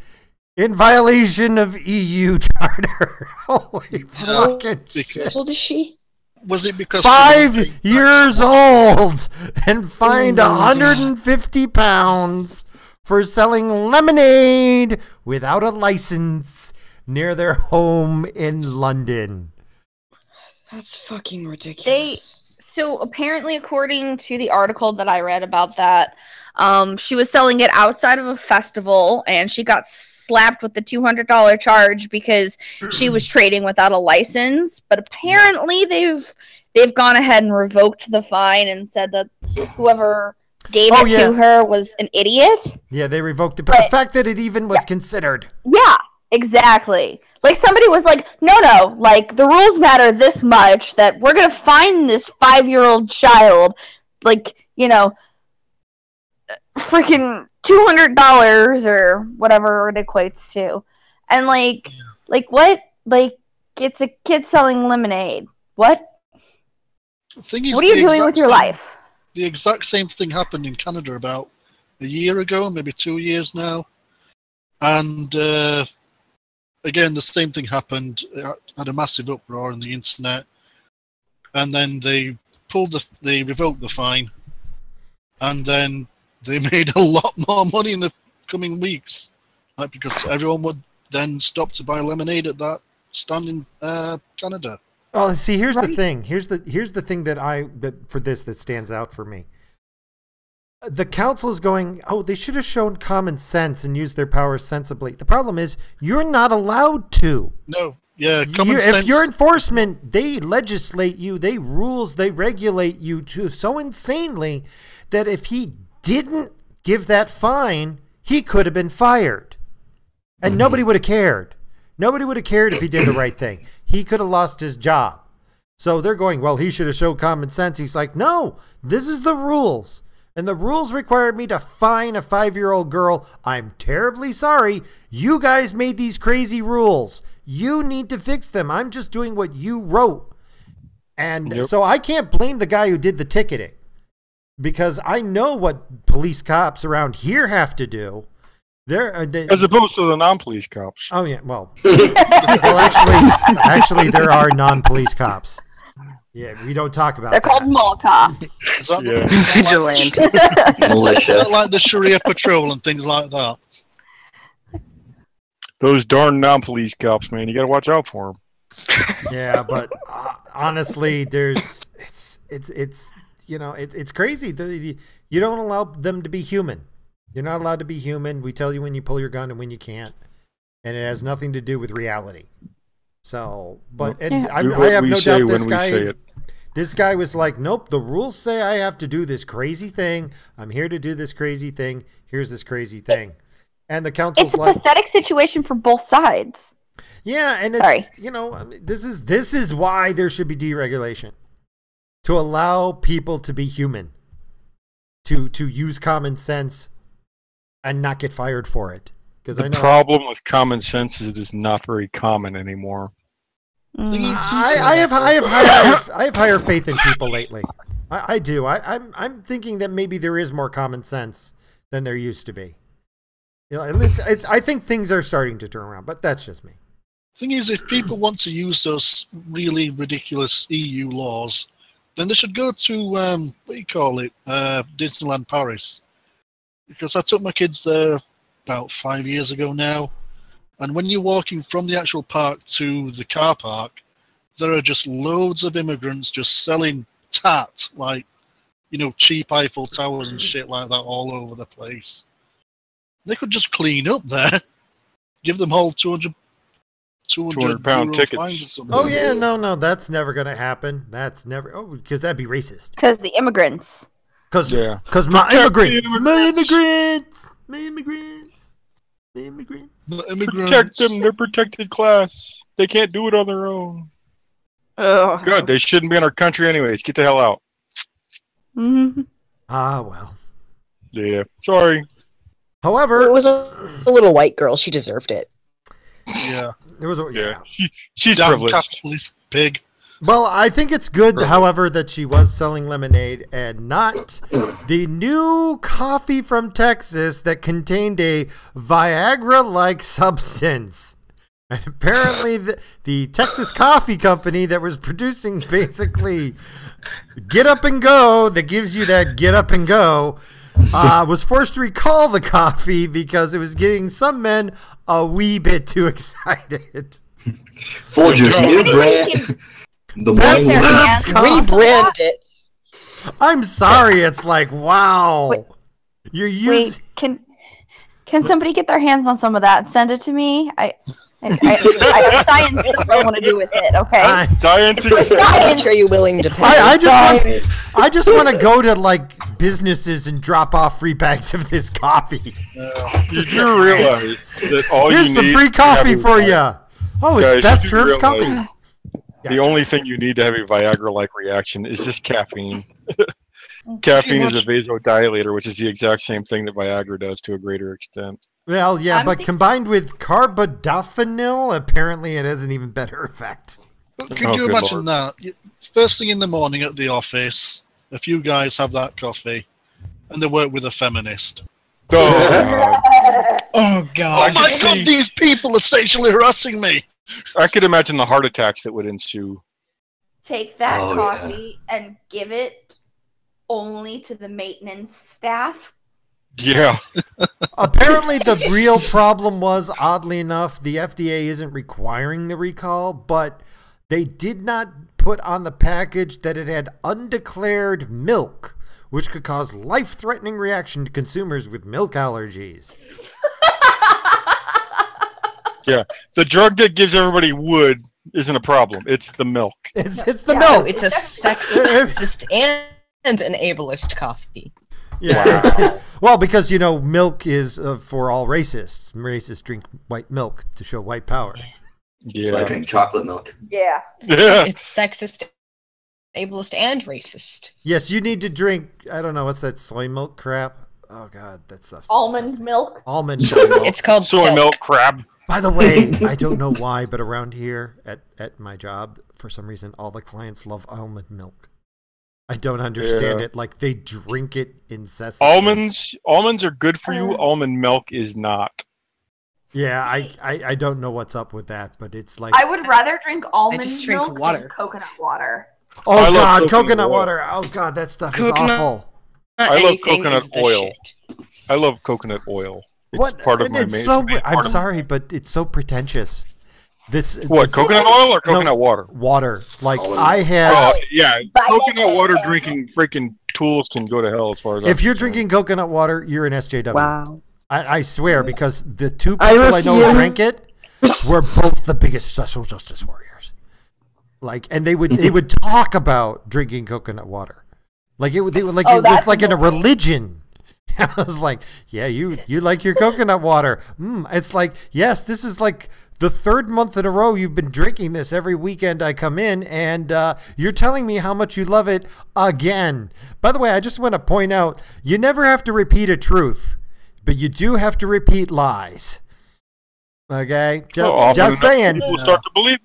in violation of EU charter. Holy fucking shit. How old is she? Was it because 5 years old and fined £150 for selling lemonade without a license, near their home in London. That's fucking ridiculous. So apparently, according to the article that I read about that, she was selling it outside of a festival, and she got slapped with the $200 charge because she was trading without a license. But apparently, they've gone ahead and revoked the fine and said that whoever gave it to her was an idiot. Yeah, they revoked it. But the fact that it even was considered. Yeah, exactly. Like, somebody was like, no, like, the rules matter this much that we're going to fine this 5-year-old child, like, you know, freaking $200 or whatever it equates to. And, like what? Like, it's a kid selling lemonade. What? Thing is, what are you doing with your life? The exact same thing happened in Canada about a year ago, maybe 2 years now. And again, the same thing happened. It had a massive uproar on the internet. And then they revoked the fine. And then they made a lot more money in the coming weeks. Like, because everyone would then stop to buy lemonade at that stand in Canada. Oh, see, here's the thing. Here's the thing that stands out for me. The council is going, they should have shown common sense and used their powers sensibly. The problem is, you're not allowed to. No, yeah, common sense. If you're enforcement, they legislate you, they regulate you so insanely that if he didn't give that fine, he could have been fired. And nobody would have cared. Nobody would have cared if he did the right thing. He could have lost his job. So they're going, well, he should have showed common sense. He's like, no, this is the rules. And the rules required me to fine a 5-year-old girl. I'm terribly sorry. You guys made these crazy rules. You need to fix them. I'm just doing what you wrote. And so I can't blame the guy who did the ticketing, because I know what police cops around here have to do. As opposed to the non-police cops. Oh, yeah. Well, actually, there are non-police cops. Yeah, we don't talk about They're called mall cops. Vigilante. Militia. Is that like the Sharia patrol and things like that? Those darn non-police cops, man. You got to watch out for them. Yeah, but honestly, it's crazy. You don't allow them to be human. You're not allowed to be human. We tell you when you pull your gun and when you can't. And it has nothing to do with reality. So, I have no doubt this guy was like, nope, the rules say I have to do this crazy thing. I'm here to do this crazy thing. Here's this crazy thing. And the council's like, it's a pathetic situation for both sides. Yeah, and it's, this is why there should be deregulation. To allow people to be human. To use common sense and not get fired for it. The problem with common sense is it is not very common anymore. I have higher faith in people lately. I do. I'm thinking that maybe there is more common sense than there used to be. I think things are starting to turn around, but that's just me. Thing is, if people want to use those really ridiculous EU laws, then they should go to Disneyland Paris, because I took my kids there about 5 years ago now, and when you're walking from the actual park to the car park, there are just loads of immigrants just selling tat, like, cheap Eiffel Towers and shit like that all over the place. They could just clean up there, give them all 200 £200 tickets. Oh yeah, no, that's never gonna happen. That's never. Oh, because that'd be racist. Because the immigrants. Because my immigrants. Protect them. They're protected class. They can't do it on their own. Oh. Good. They shouldn't be in our country anyways. Get the hell out. Mm-hmm. Well. Yeah. Sorry. However, it was a little white girl. She deserved it. Yeah. There was she's damn privileged. Capitalist pig. Well, I think it's good, however, that she was selling lemonade and not the new coffee from Texas that contained a Viagra-like substance. And apparently the Texas Coffee Company that was producing basically Get Up and Go, that gives you that get up and go, was forced to recall the coffee because it was getting some men a wee bit too excited. Folgers new brand. The Best morning herbs coffee. Rebrand it. I'm sorry. It's like, wow. Wait. You're using. Wait, can somebody get their hands on some of that and send it to me? I have science stuff I want to do with it. Okay. Science. How much are you willing to pay? I just want to go to like businesses and drop off free bags of this coffee. Did you realize that all Here's you some need free coffee to for have you. Oh, it's Guys, Best you do Herbs realize- coffee. The only thing you need to have a Viagra-like reaction is just caffeine. Caffeine is a vasodilator, which is the exact same thing that Viagra does to a greater extent. Well, yeah, I'm but thinking- combined with carbadafenil, apparently it has an even better effect. But Oh, could you good imagine that? First thing in the morning at the office, a few guys have that coffee, and they work with a feminist. Oh, God. Oh Oh god. my god, these people are sexually harassing me! I could imagine the heart attacks that would ensue. Take that Oh, coffee and give it only to the maintenance staff. Yeah. Apparently, the real problem was, oddly enough, the FDA isn't requiring the recall, but they did not put on the package that it had undeclared milk, which could cause life-threatening reaction to consumers with milk allergies. Yeah. The drug that gives everybody wood isn't a problem. It's the milk. It's the So milk. it's a sexist and an ableist coffee. Yeah. Well, because, you know, milk is for all racists. Racists drink white milk to show white power. So I Yeah. drink chocolate milk. Yeah. Yeah. It's sexist, ableist, and racist. Yes, you need to drink, I don't know, what's that soy milk crap? Oh, God, that stuff's Almond disgusting. milk. Almond milk. It's called Soy silk. milk crab. By the way, I don't know why, but around here at my job, for some reason, all the clients love almond milk. I don't understand Yeah. it. Like, they drink it incessantly. Almonds are good for you. Almond milk is not. Yeah, I don't know what's up with that, but it's like... I would rather drink almond just drink milk water. than coconut water. Oh, I love God, coconut coconut oil. water. Oh, God, that stuff Coconut- is awful. I love Anything coconut is the oil. shit. I love coconut oil. It's What? part of And my it's main. so, it's a main I'm part of- sorry, but it's so pretentious. This What? Coconut oil or coconut water? water. Like, Almond. I have... Oh yeah, Buy coconut it. water drinking freaking tools can go to hell as far as I'm If you're concerned. drinking coconut water, you're an SJW. Wow. I swear, because the two I people I know who refuse. drank it were both the biggest social justice warriors. Like, and they would talk about drinking coconut water, like it was like Oh, it was that's like in a annoying. religion. I was like, yeah, you like your coconut water. It's like, yes, this is like the third month in a row you've been drinking this every weekend I come in, and you're telling me how much you love it again. By the way, I just want to point out, you never have to repeat a truth, but you do have to repeat lies. Okay? Just saying. People start to believe.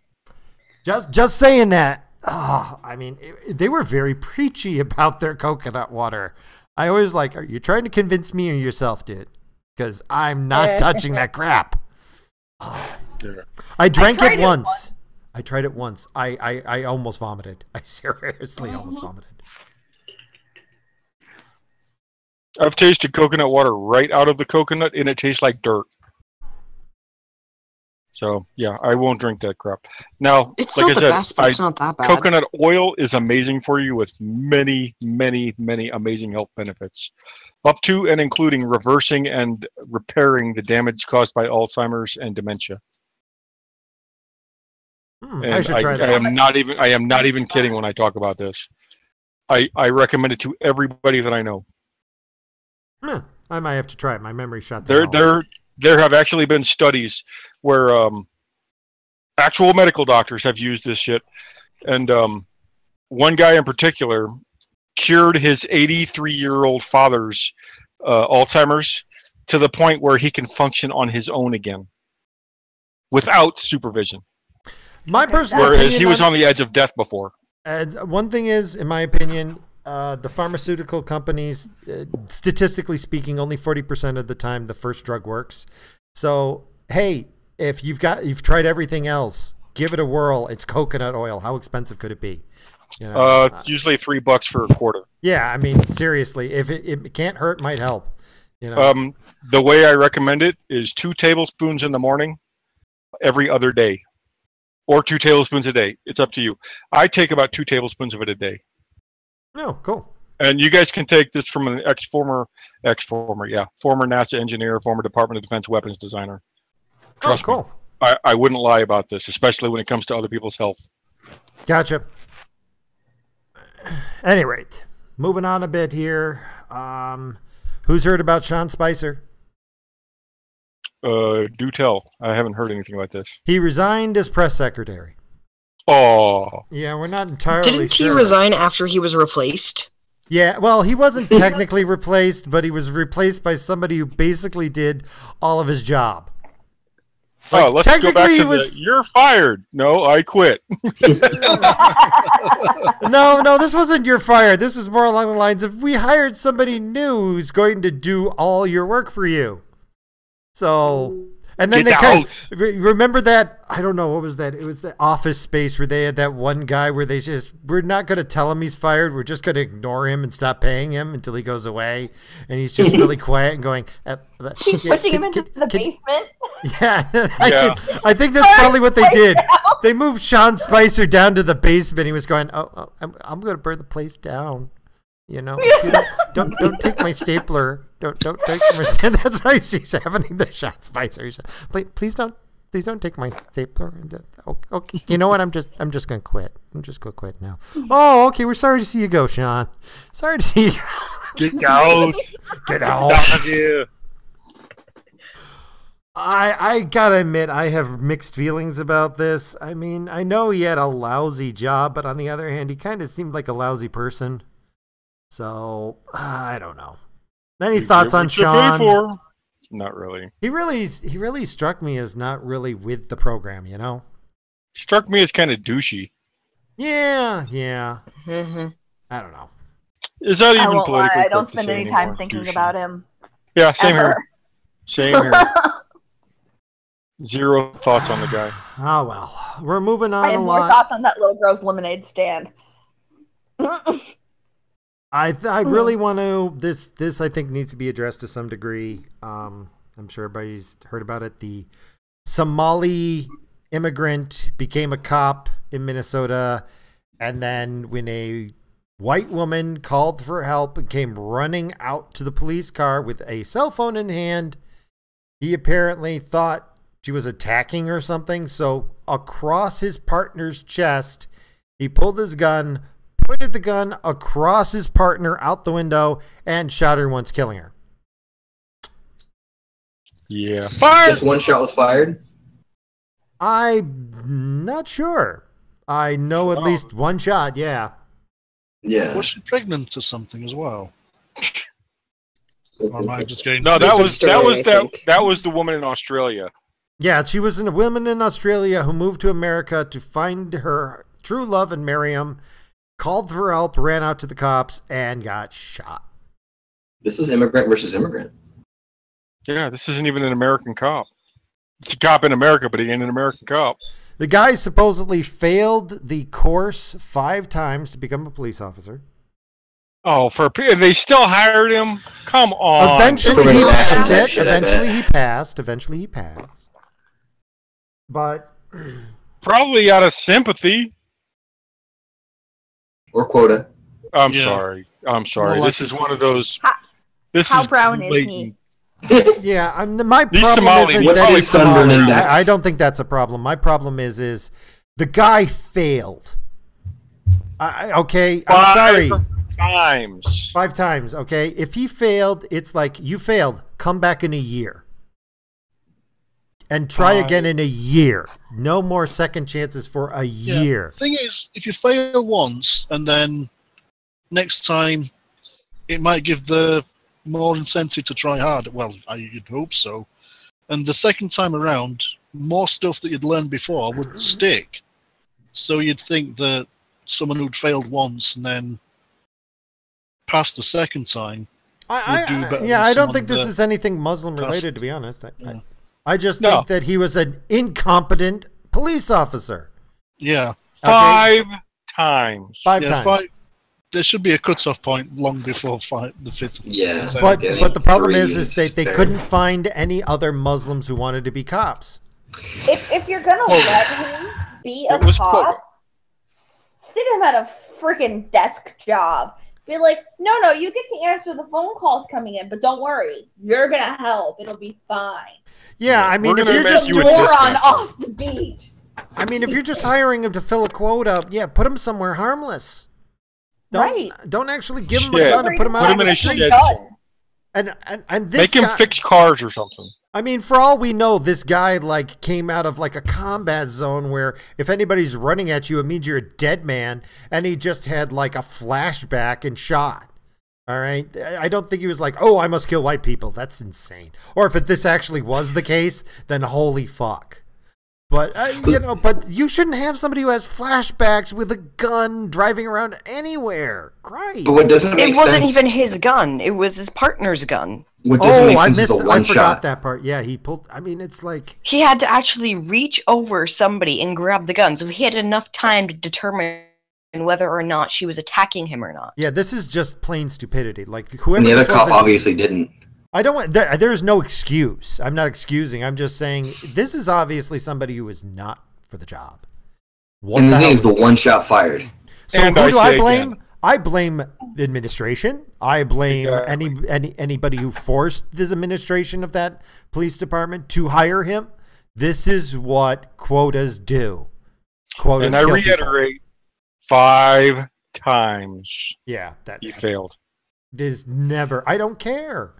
Just saying that. Oh, I mean, they were very preachy about their coconut water. I always like, are you trying to convince me or yourself, dude? Because I'm not touching that crap. I drank tried it it once. I tried it once. I almost vomited. I seriously almost vomited. I've tasted coconut water right out of the coconut, and it tastes like dirt. So yeah, I won't drink that crap. Now, It's like not I the said, best, but it's not that bad. coconut oil is amazing for you with many, many, many amazing health benefits, up to and including reversing and repairing the damage caused by Alzheimer's and dementia. And I should try that. I am not even kidding when I talk about this. I recommend it to everybody that I know. I might have to try it. My memory shot down. There have actually been studies where actual medical doctors have used this shit, and one guy in particular cured his 83-year-old father's Alzheimer's to the point where he can function on his own again without supervision. My personal Whereas opinion he was on the edge of death before. one thing is, in my opinion, the pharmaceutical companies, statistically speaking, only 40% of the time the first drug works. So, hey, if you've tried everything else, give it a whirl. It's coconut oil. How expensive could it be? You know? It's usually $3 for a quarter. Yeah, I mean, seriously, if it can't hurt, might help. You know. The way I recommend it is 2 tablespoons in the morning, every other day, or 2 tablespoons a day. It's up to you. I take about 2 tablespoons of it a day. Oh, cool. And you guys can take this from an former NASA engineer, former Department of Defense weapons designer. Trust me, I wouldn't lie about this, especially when it comes to other people's health. Gotcha. Any rate, moving on a bit here. Who's heard about Sean Spicer? Do tell. I haven't heard anything about this. He resigned as press secretary. Oh. Yeah, we're not entirely Didn't he sure. resign after he was replaced? Yeah, well, he wasn't technically replaced, but he was replaced by somebody who basically did all of his job. Like, let's go back to you're fired. No, I quit. No, this wasn't you're fired. This is more along the lines of we hired somebody new who's going to do all your work for you. So, and then remember that, I don't know, what was that? It was the Office Space where they had that one guy where they just, we're not going to tell him he's fired. We're just going to ignore him and stop paying him until he goes away. And he's just really quiet and going, keep pushing him into the basement. Yeah, I think that's probably what they did. They moved Sean Spicer down to the basement. He was going, I'm going to burn the place down. You know, don't take my stapler. Don't take my. That's why he's happening to Sean Spicer. Please don't take my stapler. Okay, you know what? I'm just gonna quit. I'm just gonna quit now. Oh, okay. We're sorry to see you go, Sean. Sorry to see you. Get out. Get out. I gotta admit, I have mixed feelings about this. I mean, I know he had a lousy job, but on the other hand, he kind of seemed like a lousy person. So I don't know. Any thoughts on Sean? Not really. He really struck me as not really with the program, you know? Struck me as kind of douchey. Yeah. Mm-hmm. I don't know. Is that even politically correct? I don't spend any time thinking about him. Yeah, same here. Same here. Zero thoughts on the guy. Oh well, we're moving on. I had more thoughts on that little girl's lemonade stand. I really want to. This I think needs to be addressed to some degree. I'm sure everybody's heard about it. The Somali immigrant became a cop in Minnesota, and then when a white woman called for help and came running out to the police car with a cell phone in hand, he apparently thought she was attacking or something. So across his partner's chest, he pulled his gun, pointed the gun across his partner out the window, and shot her once, killing her. Yeah. Fire! Just one shot was fired? I'm not sure. I know at least one shot, yeah. Yeah. Was she pregnant or something as well? Or am I just getting... No, that was the woman in Australia. Yeah, she was a woman in Australia who moved to America to find her true love and marry him, called for help, ran out to the cops, and got shot. This was immigrant versus immigrant. Yeah, this isn't even an American cop. It's a cop in America, but he ain't an American cop. The guy supposedly failed the course 5 times to become a police officer. Oh, they still hired him? Come on. Eventually he passed it. Eventually he passed. But probably out of sympathy. Or quota. I'm sorry. Well, this is one of those. How brown is he? Yeah, my problem isn't I don't think that's a problem. My problem is the guy failed. Okay, I'm sorry. 5 times, okay? If he failed, it's like, you failed. Come back in a year. And try again in a year. No more second chances for a year. The thing is, if you fail once, and then next time, it might give the more incentive to try hard. Well, you'd hope so. And the second time around, more stuff that you'd learned before would stick. So you'd think that someone who'd failed once and then passed the second time would do better. Yeah, I don't think this is anything Muslim related, to be honest. I just think that he was an incompetent police officer. Yeah. Okay? 5 times. 5 Yeah, times. there should be a cut-off point long before the 5th. Yeah. But the problem 3 is they fair. couldn't find any other Muslims who wanted to be cops. If you're gonna let him be a It was cop, sit him at a freaking desk job. Be like, no, you get to answer the phone calls coming in, but don't worry, you're gonna help. It'll be fine. Yeah, I mean, We're if gonna you're mess just you with doing, this Moron guy. off the beat. I mean, if you're just hiring him to fill a quota, yeah, put him somewhere harmless. Right. Don't actually give him a Shit. gun and put him Put out him in on a the street. shed. And this Make him guy, fix cars or something. I mean, for all we know, this guy like came out of like a combat zone where if anybody's running at you, it means you're a dead man, and he just had like a flashback and shot. All right, I don't think he was like, oh, I must kill white people. That's insane. Or if this actually was the case, then holy fuck. But but you shouldn't have somebody who has flashbacks with a gun driving around anywhere. Christ. But what doesn't make It wasn't sense? even his gun. It was his partner's gun. What doesn't make I sense missed. is the I one forgot shot. that part. Yeah, he pulled. I mean, it's like He had to actually reach over somebody and grab the gun, so he had enough time to determine whether or not she was attacking him or not. yeah, this is just plain stupidity. Like whoever. And the other this was cop in- obviously didn't. I don't want. There's no excuse. I'm not excusing. I'm just saying this is obviously somebody who is not for the job. What And the the thing hell is, the one shot fired. So And who I do I say blame? again. I blame the administration. I blame Exactly. anybody who forced this administration of that police department to hire him. This is what quotas do. Quotas And I kill people. reiterate, 5 times Yeah, he that's failed. there's never. I don't care.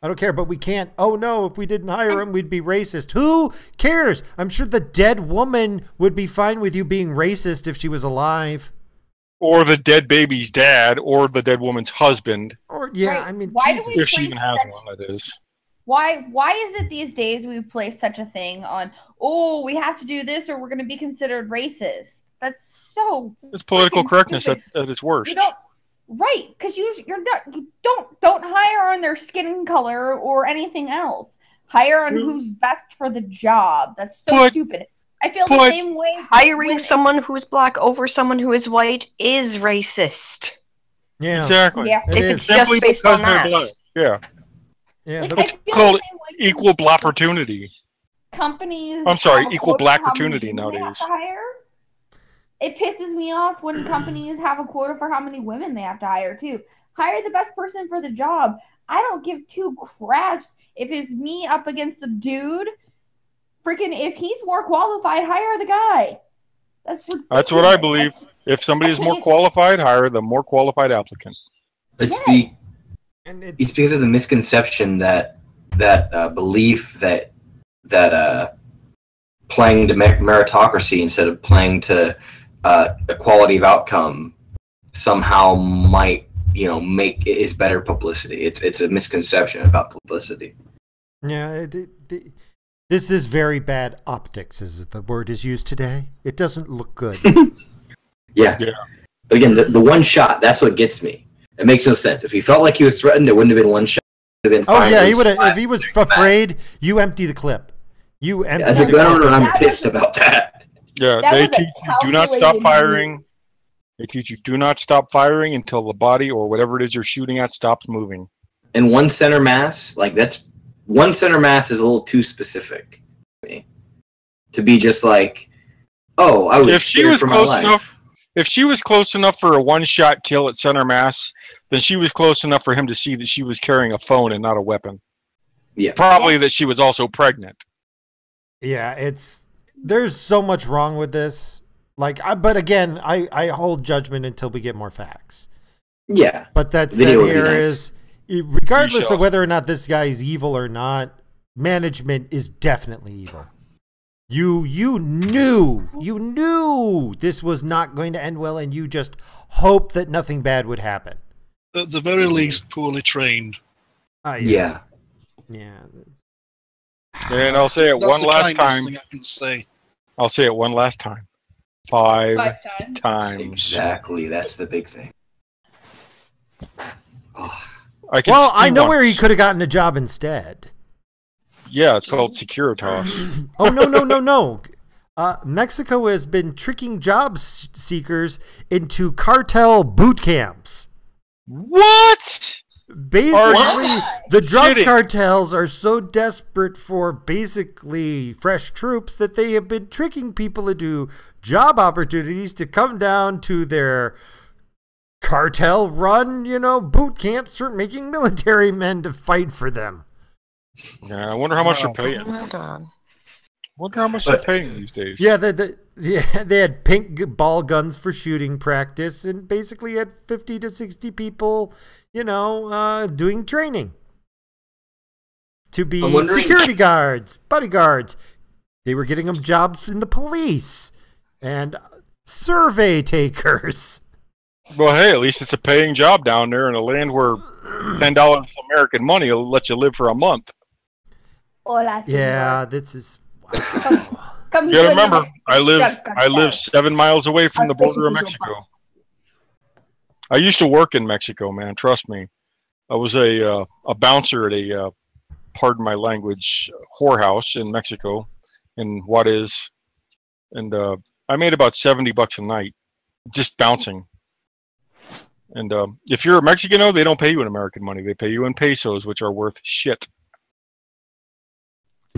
I don't care, but we can't. Oh no, if we didn't hire him, we'd be racist. Who cares? I'm sure the dead woman would be fine with you being racist if she was alive. Or the dead baby's dad, or the dead woman's husband, Or yeah, Right. I mean, Why do Jesus. we if she even has place one, that is. Why is it these days we place such a thing on, oh, we have to do this or we're going to be considered racist? That's so It's political freaking correctness at, stupid. at its worst. You don't right, because you don't hire on their skin color or anything else. Hire on who's best for the job. That's so But- stupid. I feel the but- same way. Hiring when- someone who is black over someone who is white is racist. Yeah, Exactly. Yeah. it If is. it's just Simply based because on they're that. black. Yeah. Yeah, Like, the- I feel the called same way Equal opportunity. companies. I'm sorry, have a equal quota for how many black-opportunity women they have nowadays. to hire. It pisses me off when companies have a quota for how many women they have to hire too. Hire the best person for the job. I don't give two craps if it's me up against a dude. Freaking, if he's more qualified, hire the guy. That's What I ridiculous. believe. If somebody is more Okay. qualified, hire the more qualified applicant. It's Yes. be and it's because of the misconception that belief that playing to meritocracy instead of playing to equality of outcome somehow might make is better publicity. It's a misconception about publicity. yeah. This is very bad optics, as the word is used today. It doesn't look good. Yeah. Yeah. But again, the one shot, that's what gets me. It makes no sense. If he felt like he was threatened, it wouldn't have been one shot. It would have been Oh fine. yeah, At he least would have. five. If he was afraid, you empty the clip. You empty. As a the gun clip. owner, I'm That pissed was- about that. Yeah, That they was a teach you do not stop calculated firing. They teach you do not stop firing until the body or whatever it is you're shooting at stops moving. And one center mass, one center mass is a little too specific for me. To be just like, oh, I was If she scared was for my close life. enough, if she was close enough for a one-shot kill at center mass, then she was close enough for him to see that she was carrying a phone and not a weapon. Yeah. Probably that she was also pregnant. Yeah, there's so much wrong with this. But again, I hold judgment until we get more facts. Yeah. But that said, Video would be here nice. is, regardless shall of whether or not this guy's evil or not, management is definitely evil. You knew this was not going to end well, and you just hoped that nothing bad would happen. At the very least, poorly trained. Yeah. Yeah. And I'll say it That's one the last kindest time. thing I can say. I'll say it one last time. 5 times. times. Exactly. That's the big thing. Oh. I can Well, see I know where he once. could have gotten a job instead. Yeah, it's called Securitas. Oh no. Mexico has been tricking job seekers into cartel boot camps. What? Basically, the drug kidding? cartels are so desperate for basically fresh troops that they have been tricking people into job opportunities to come down to their cartel run, boot camps for making military men to fight for them. Yeah, I wonder how much they're paying. Wonder how much they're paying these days. Yeah, they had pink ball guns for shooting practice and basically had 50 to 60 people, doing training to be security guards, bodyguards. They were getting them jobs in the police and survey takers. Well, hey, at least it's a paying job down there in a land where $10 American money will let you live for a month. Hola, yeah, this is... Come You gotta remember, I live 7 miles away from the border of Mexico. I used to work in Mexico, man. Trust me. I was a bouncer at a, pardon my language, whorehouse in Mexico, in Juarez, and I made about $70 a night just bouncing. And if you're a Mexican, they don't pay you in American money. They pay you in pesos, which are worth shit.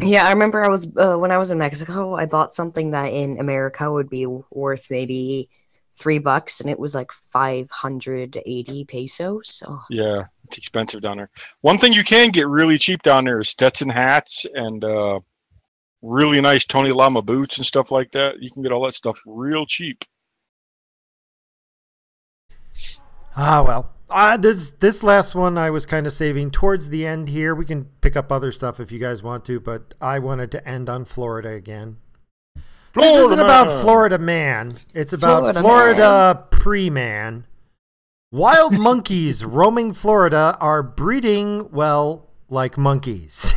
Yeah, I remember I was when I was in Mexico, I bought something that in America would be worth maybe $3, and it was like 580 pesos. So Yeah, it's expensive down there. One thing you can get really cheap down there is Stetson hats and really nice Tony Lama boots and stuff like that. You can get all that stuff real cheap. Well, this last one I was kind of saving towards the end here. We can pick up other stuff if you guys want to, but I wanted to end on Florida again. This isn't about Florida man. It's about Florida pre-man. Wild monkeys roaming Florida are breeding, well, like monkeys.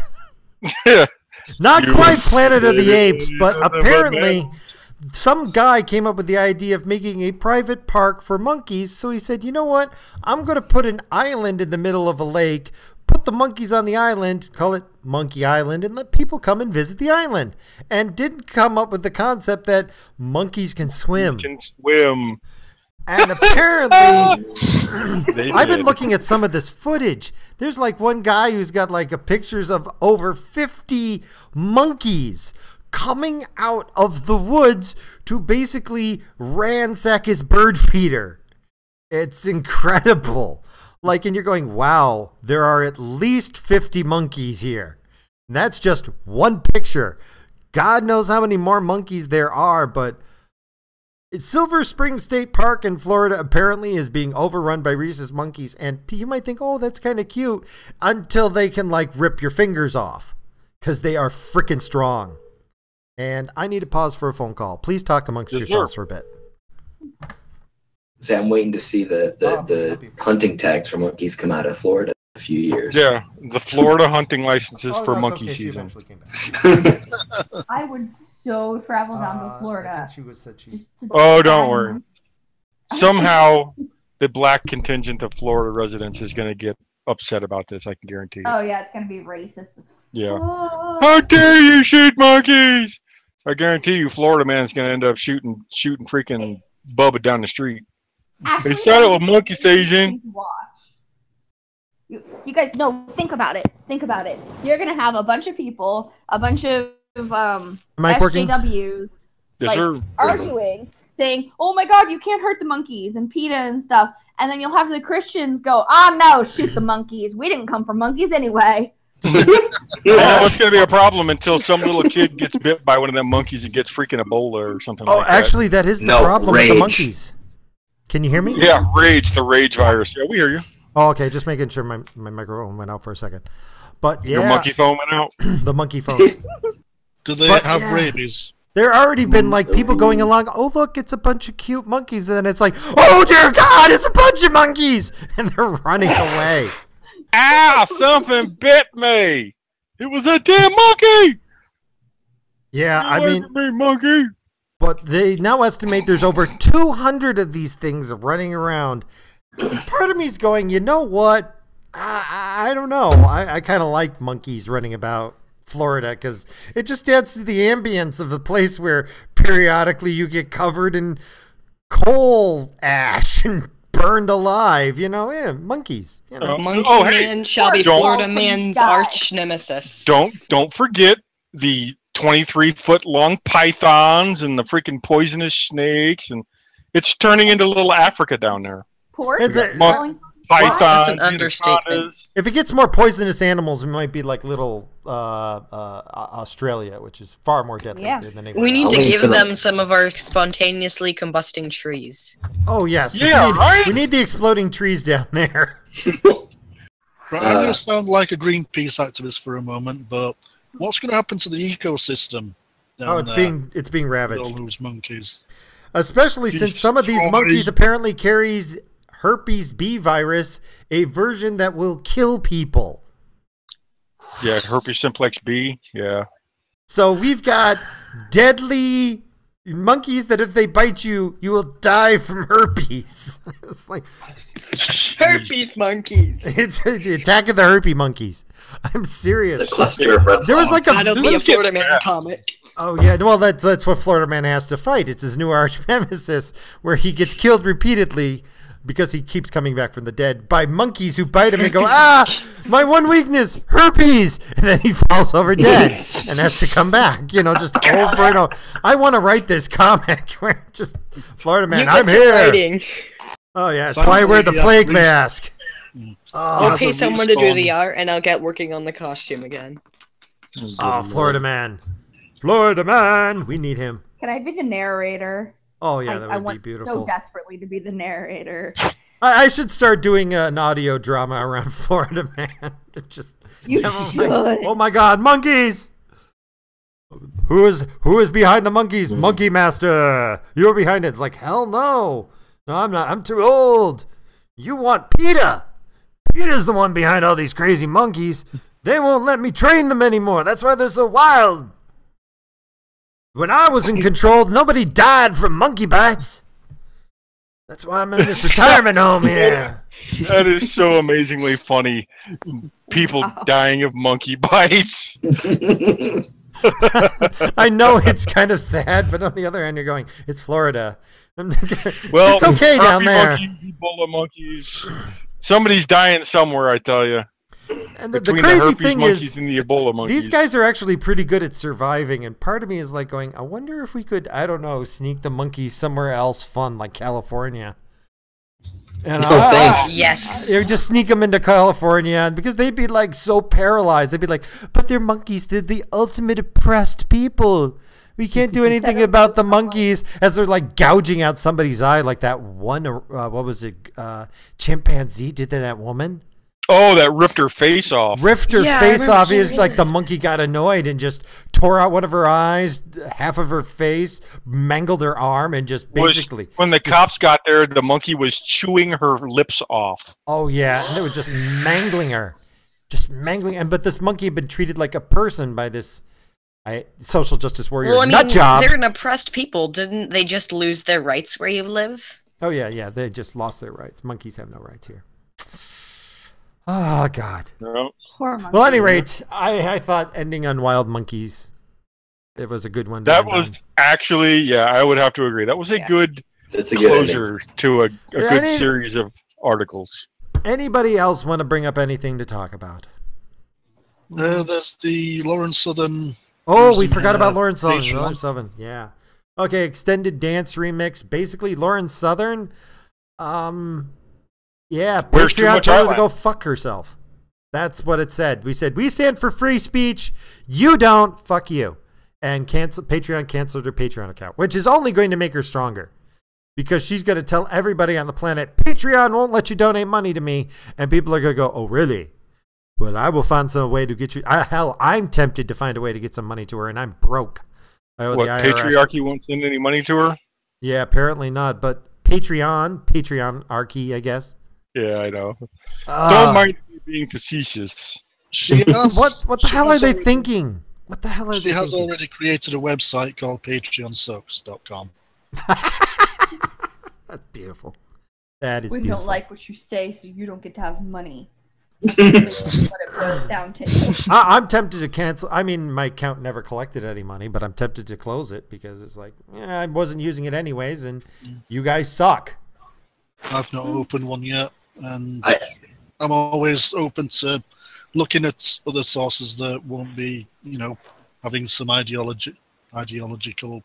Not quite Planet of the Apes, but apparently... some guy came up with the idea of making a private park for monkeys, so he said, you know what? I'm going to put an island in the middle of a lake, put the monkeys on the island, call it Monkey Island, and let people come and visit the island. And didn't come up with the concept that monkeys can swim. And apparently, I've been looking at some of this footage. There's like one guy who's got like pictures of over 50 monkeys coming out of the woods to basically ransack his bird feeder. It's incredible. Like, and you're going, wow, there are at least 50 monkeys here. And that's just one picture. God knows how many more monkeys there are, but Silver Spring State Park in Florida apparently is being overrun by rhesus monkeys. And you might think, oh, that's kind of cute, until they can like rip your fingers off because they are freaking strong. And I need to pause for a phone call. Please talk amongst yourselves for a bit. Say, I'm waiting to see the hunting tags for monkeys come out of Florida in a few years. Yeah, the Florida hunting licenses for monkey season. I would so travel down to Florida. Don't worry. Somehow, the black contingent of Florida residents is going to get upset about this. I can guarantee you. Oh yeah, it's going to be racist. Yeah. How dare you shoot monkeys? I guarantee you, Florida man's gonna end up shooting freaking Bubba down the street. Actually, they started with monkey season. You guys know. Think about it. Think about it. You're gonna have a bunch of people, a bunch of SJWs, arguing, saying, "Oh my God, you can't hurt the monkeys," and PETA and stuff. And then you'll have the Christians go, no, shoot the monkeys. We didn't come from monkeys anyway. It's going to be a problem until some little kid gets bit by one of them monkeys and gets freaking Ebola or something like that. Oh, actually, that is the problem with the monkeys. Can you hear me? Yeah, the rage virus. Yeah, we hear you. Oh, okay, just making sure my microphone went out for a second. But yeah. Your monkey phone went out? The monkey phone. Do they have rabies? There already been like people going along, oh look, it's a bunch of cute monkeys, and then it's like, oh dear God, it's a bunch of monkeys, and they're running away. Ow, something bit me. It was a damn monkey. Yeah, I mean, monkey. But they now estimate there's over 200 of these things running around. Part of me's going, you know what? I don't know. I kind of like monkeys running about Florida, because it just adds to the ambience of the place where periodically you get covered in coal ash and burned alive. You know, yeah, monkeys. You know, Monkey Man shall be Florida man's arch nemesis. Don't forget the 23-foot long pythons and the freaking poisonous snakes, and it's turning into little Africa down there. Python. That's an understatement. If it gets more poisonous animals, it might be like little Australia, which is far more deadly than we need to give them some of our spontaneously combusting trees. Oh yes, we need the exploding trees down there. Right, I'm going to sound like a Greenpeace activist for a moment, but what's going to happen to the ecosystem? It's being ravaged. All those monkeys, especially since some of these monkeys apparently carries herpes B virus, a version that will kill people. Yeah, herpes simplex B. Yeah. So we've got deadly monkeys that if they bite you, you will die from herpes. It's like herpes monkeys. It's the attack of the herpes monkeys. I'm serious. The cluster of red. There was like that'll be a Florida Man comic. Oh yeah, well that's what Florida Man has to fight. It's his new arch nemesis, where he gets killed repeatedly because he keeps coming back from the dead by monkeys who bite him and go, my one weakness, herpes, and then he falls over dead and has to come back. You know, just over and over. I want to write this comic where just Florida Man, I'm here. Writing. Oh yeah, that's why I wear the plague mask. I'll pay someone to do the art, and I'll get working on the costume again. Oh, Florida Man. Florida Man, we need him. Can I be the narrator? Oh yeah, that would be want beautiful. So desperately to be the narrator. I should start doing an audio drama around Florida Man. Just you should. Like, oh my God, monkeys! Who is behind the monkeys? Monkey Master. You're behind it. It's like hell no. No, I'm not. I'm too old. You want PETA? PETA's the one behind all these crazy monkeys. They won't let me train them anymore. That's why they're so wild. When I was in control, nobody died from monkey bites. That's why I'm in this retirement home here. That is so amazingly funny. People dying of monkey bites. I know it's kind of sad, but on the other hand, you're going, it's Florida. Well, it's okay down there. Monkeys, Ebola monkeys. Somebody's dying somewhere, I tell you. And the crazy thing is, and the Ebola monkeys. These guys are actually pretty good at surviving, and part of me is like going, I wonder if we could, I don't know, sneak the monkeys somewhere else fun, like California. And thanks. Yes. You just sneak them into California, because they'd be like so paralyzed. They'd be like, but they're monkeys. They're the ultimate oppressed people. We can't do anything about the monkeys, as they're like gouging out somebody's eye, like that one, what was it, chimpanzee did to that woman? Oh, that ripped her face off. Ripped her face off. It's like the monkey got annoyed and just tore out one of her eyes, half of her face, mangled her arm, and just basically. When the cops got there, the monkey was chewing her lips off. Oh, yeah. And they were just mangling her. Just mangling. But this monkey had been treated like a person by this social justice warrior nut job. They're an oppressed people. Didn't they just lose their rights where you live? Oh, yeah, yeah. They just lost their rights. Monkeys have no rights here. Oh, God. No. Well, at any rate, I thought ending on wild monkeys, it was a good one. That was actually, yeah, I would have to agree. That was a good closure to a good series of articles. Anybody else want to bring up anything to talk about? There's the Lauren Southern. Oh, we forgot about Lauren Southern. Lauren Southern, yeah. Okay, extended dance remix. Basically, Lauren Southern, yeah, Patreon told her to go fuck herself. That's what it said. We said, we stand for free speech. You don't. Fuck you. And Patreon canceled her Patreon account, which is only going to make her stronger. Because she's going to tell everybody on the planet, Patreon won't let you donate money to me. And people are going to go, oh, really? Well, I will find some way to get you. Hell, I'm tempted to find a way to get some money to her, and I'm broke. I owe What, the IRS. patriarchy won't send any money to her? Yeah, apparently not. But Patreon-archy, I guess. Yeah, I know. Don't mind me being facetious. She has, what the hell are they thinking? What the hell are they thinking? She has already created a website called patreonsucks.com. That's beautiful. That is we beautiful. don't like what you say, so you don't get to have money. what it boils down to. I'm tempted to cancel. I mean, my account never collected any money, but I'm tempted to close it because it's like, I wasn't using it anyways, and you guys suck. I've not opened one yet, and I'm always open to looking at other sources that won't be, having some ideological.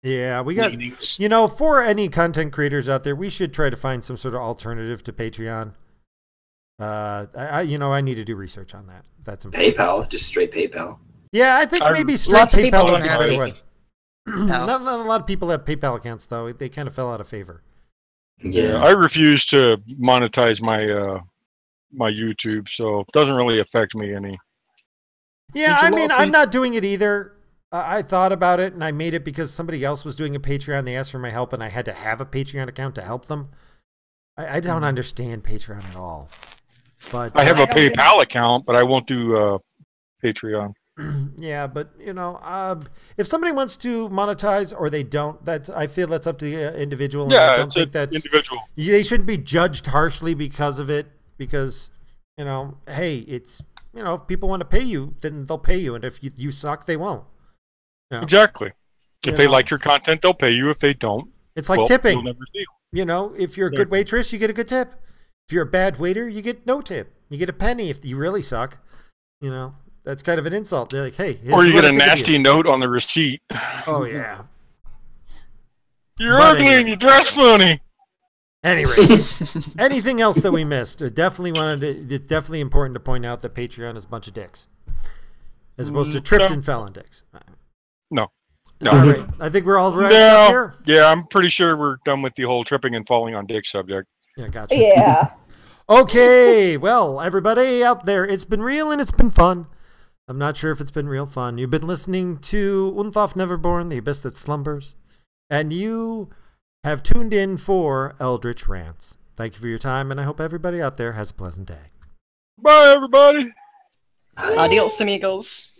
Yeah, we got, leanings. For any content creators out there, we should try to find some sort of alternative to Patreon. I need to do research on that. That's important. PayPal, just straight PayPal. Yeah, I think maybe straight Lots of people PayPal would don't be have better it. one. No. Not a lot of people have PayPal accounts, though. They kind of fell out of favor. Yeah. I refuse to monetize my my YouTube, so it doesn't really affect me any. Yeah, I mean, I'm not doing it either. I thought about it, and I made it because somebody else was doing a Patreon. They asked for my help, and I had to have a Patreon account to help them. I don't understand Patreon at all. But I have a PayPal account, but I won't do Patreon. Yeah, but if somebody wants to monetize or they don't, I feel that's up to the individual. And I Yeah, don't it's think that's individual. They shouldn't be judged harshly because of it. Because hey, it's if people want to pay you, then they'll pay you, and if you suck, they won't. Exactly. If they like your content, they'll pay you. If they don't, it's like tipping. You'll never see them. If you're a good waitress, you get a good tip. If you're a bad waiter, you get no tip. You get a penny if you really suck. That's kind of an insult. They're like, hey. Or you get a nasty note on the receipt. Oh, yeah. You're ugly and you dress funny. Anyway, anything else that we missed? It's definitely important to point out that Patreon is a bunch of dicks. As opposed to tripped and fell on dicks. No. All right. I think we're all right here. Yeah, I'm pretty sure we're done with the whole tripping and falling on dick subject. Yeah, gotcha. Yeah. Okay, well, everybody out there, it's been real and it's been fun. I'm not sure if it's been real fun. You've been listening to Unthoff Neverborn, the abyss that slumbers, and you have tuned in for Eldritch Rants. Thank you for your time, and I hope everybody out there has a pleasant day. Bye, everybody. Adios, amigos.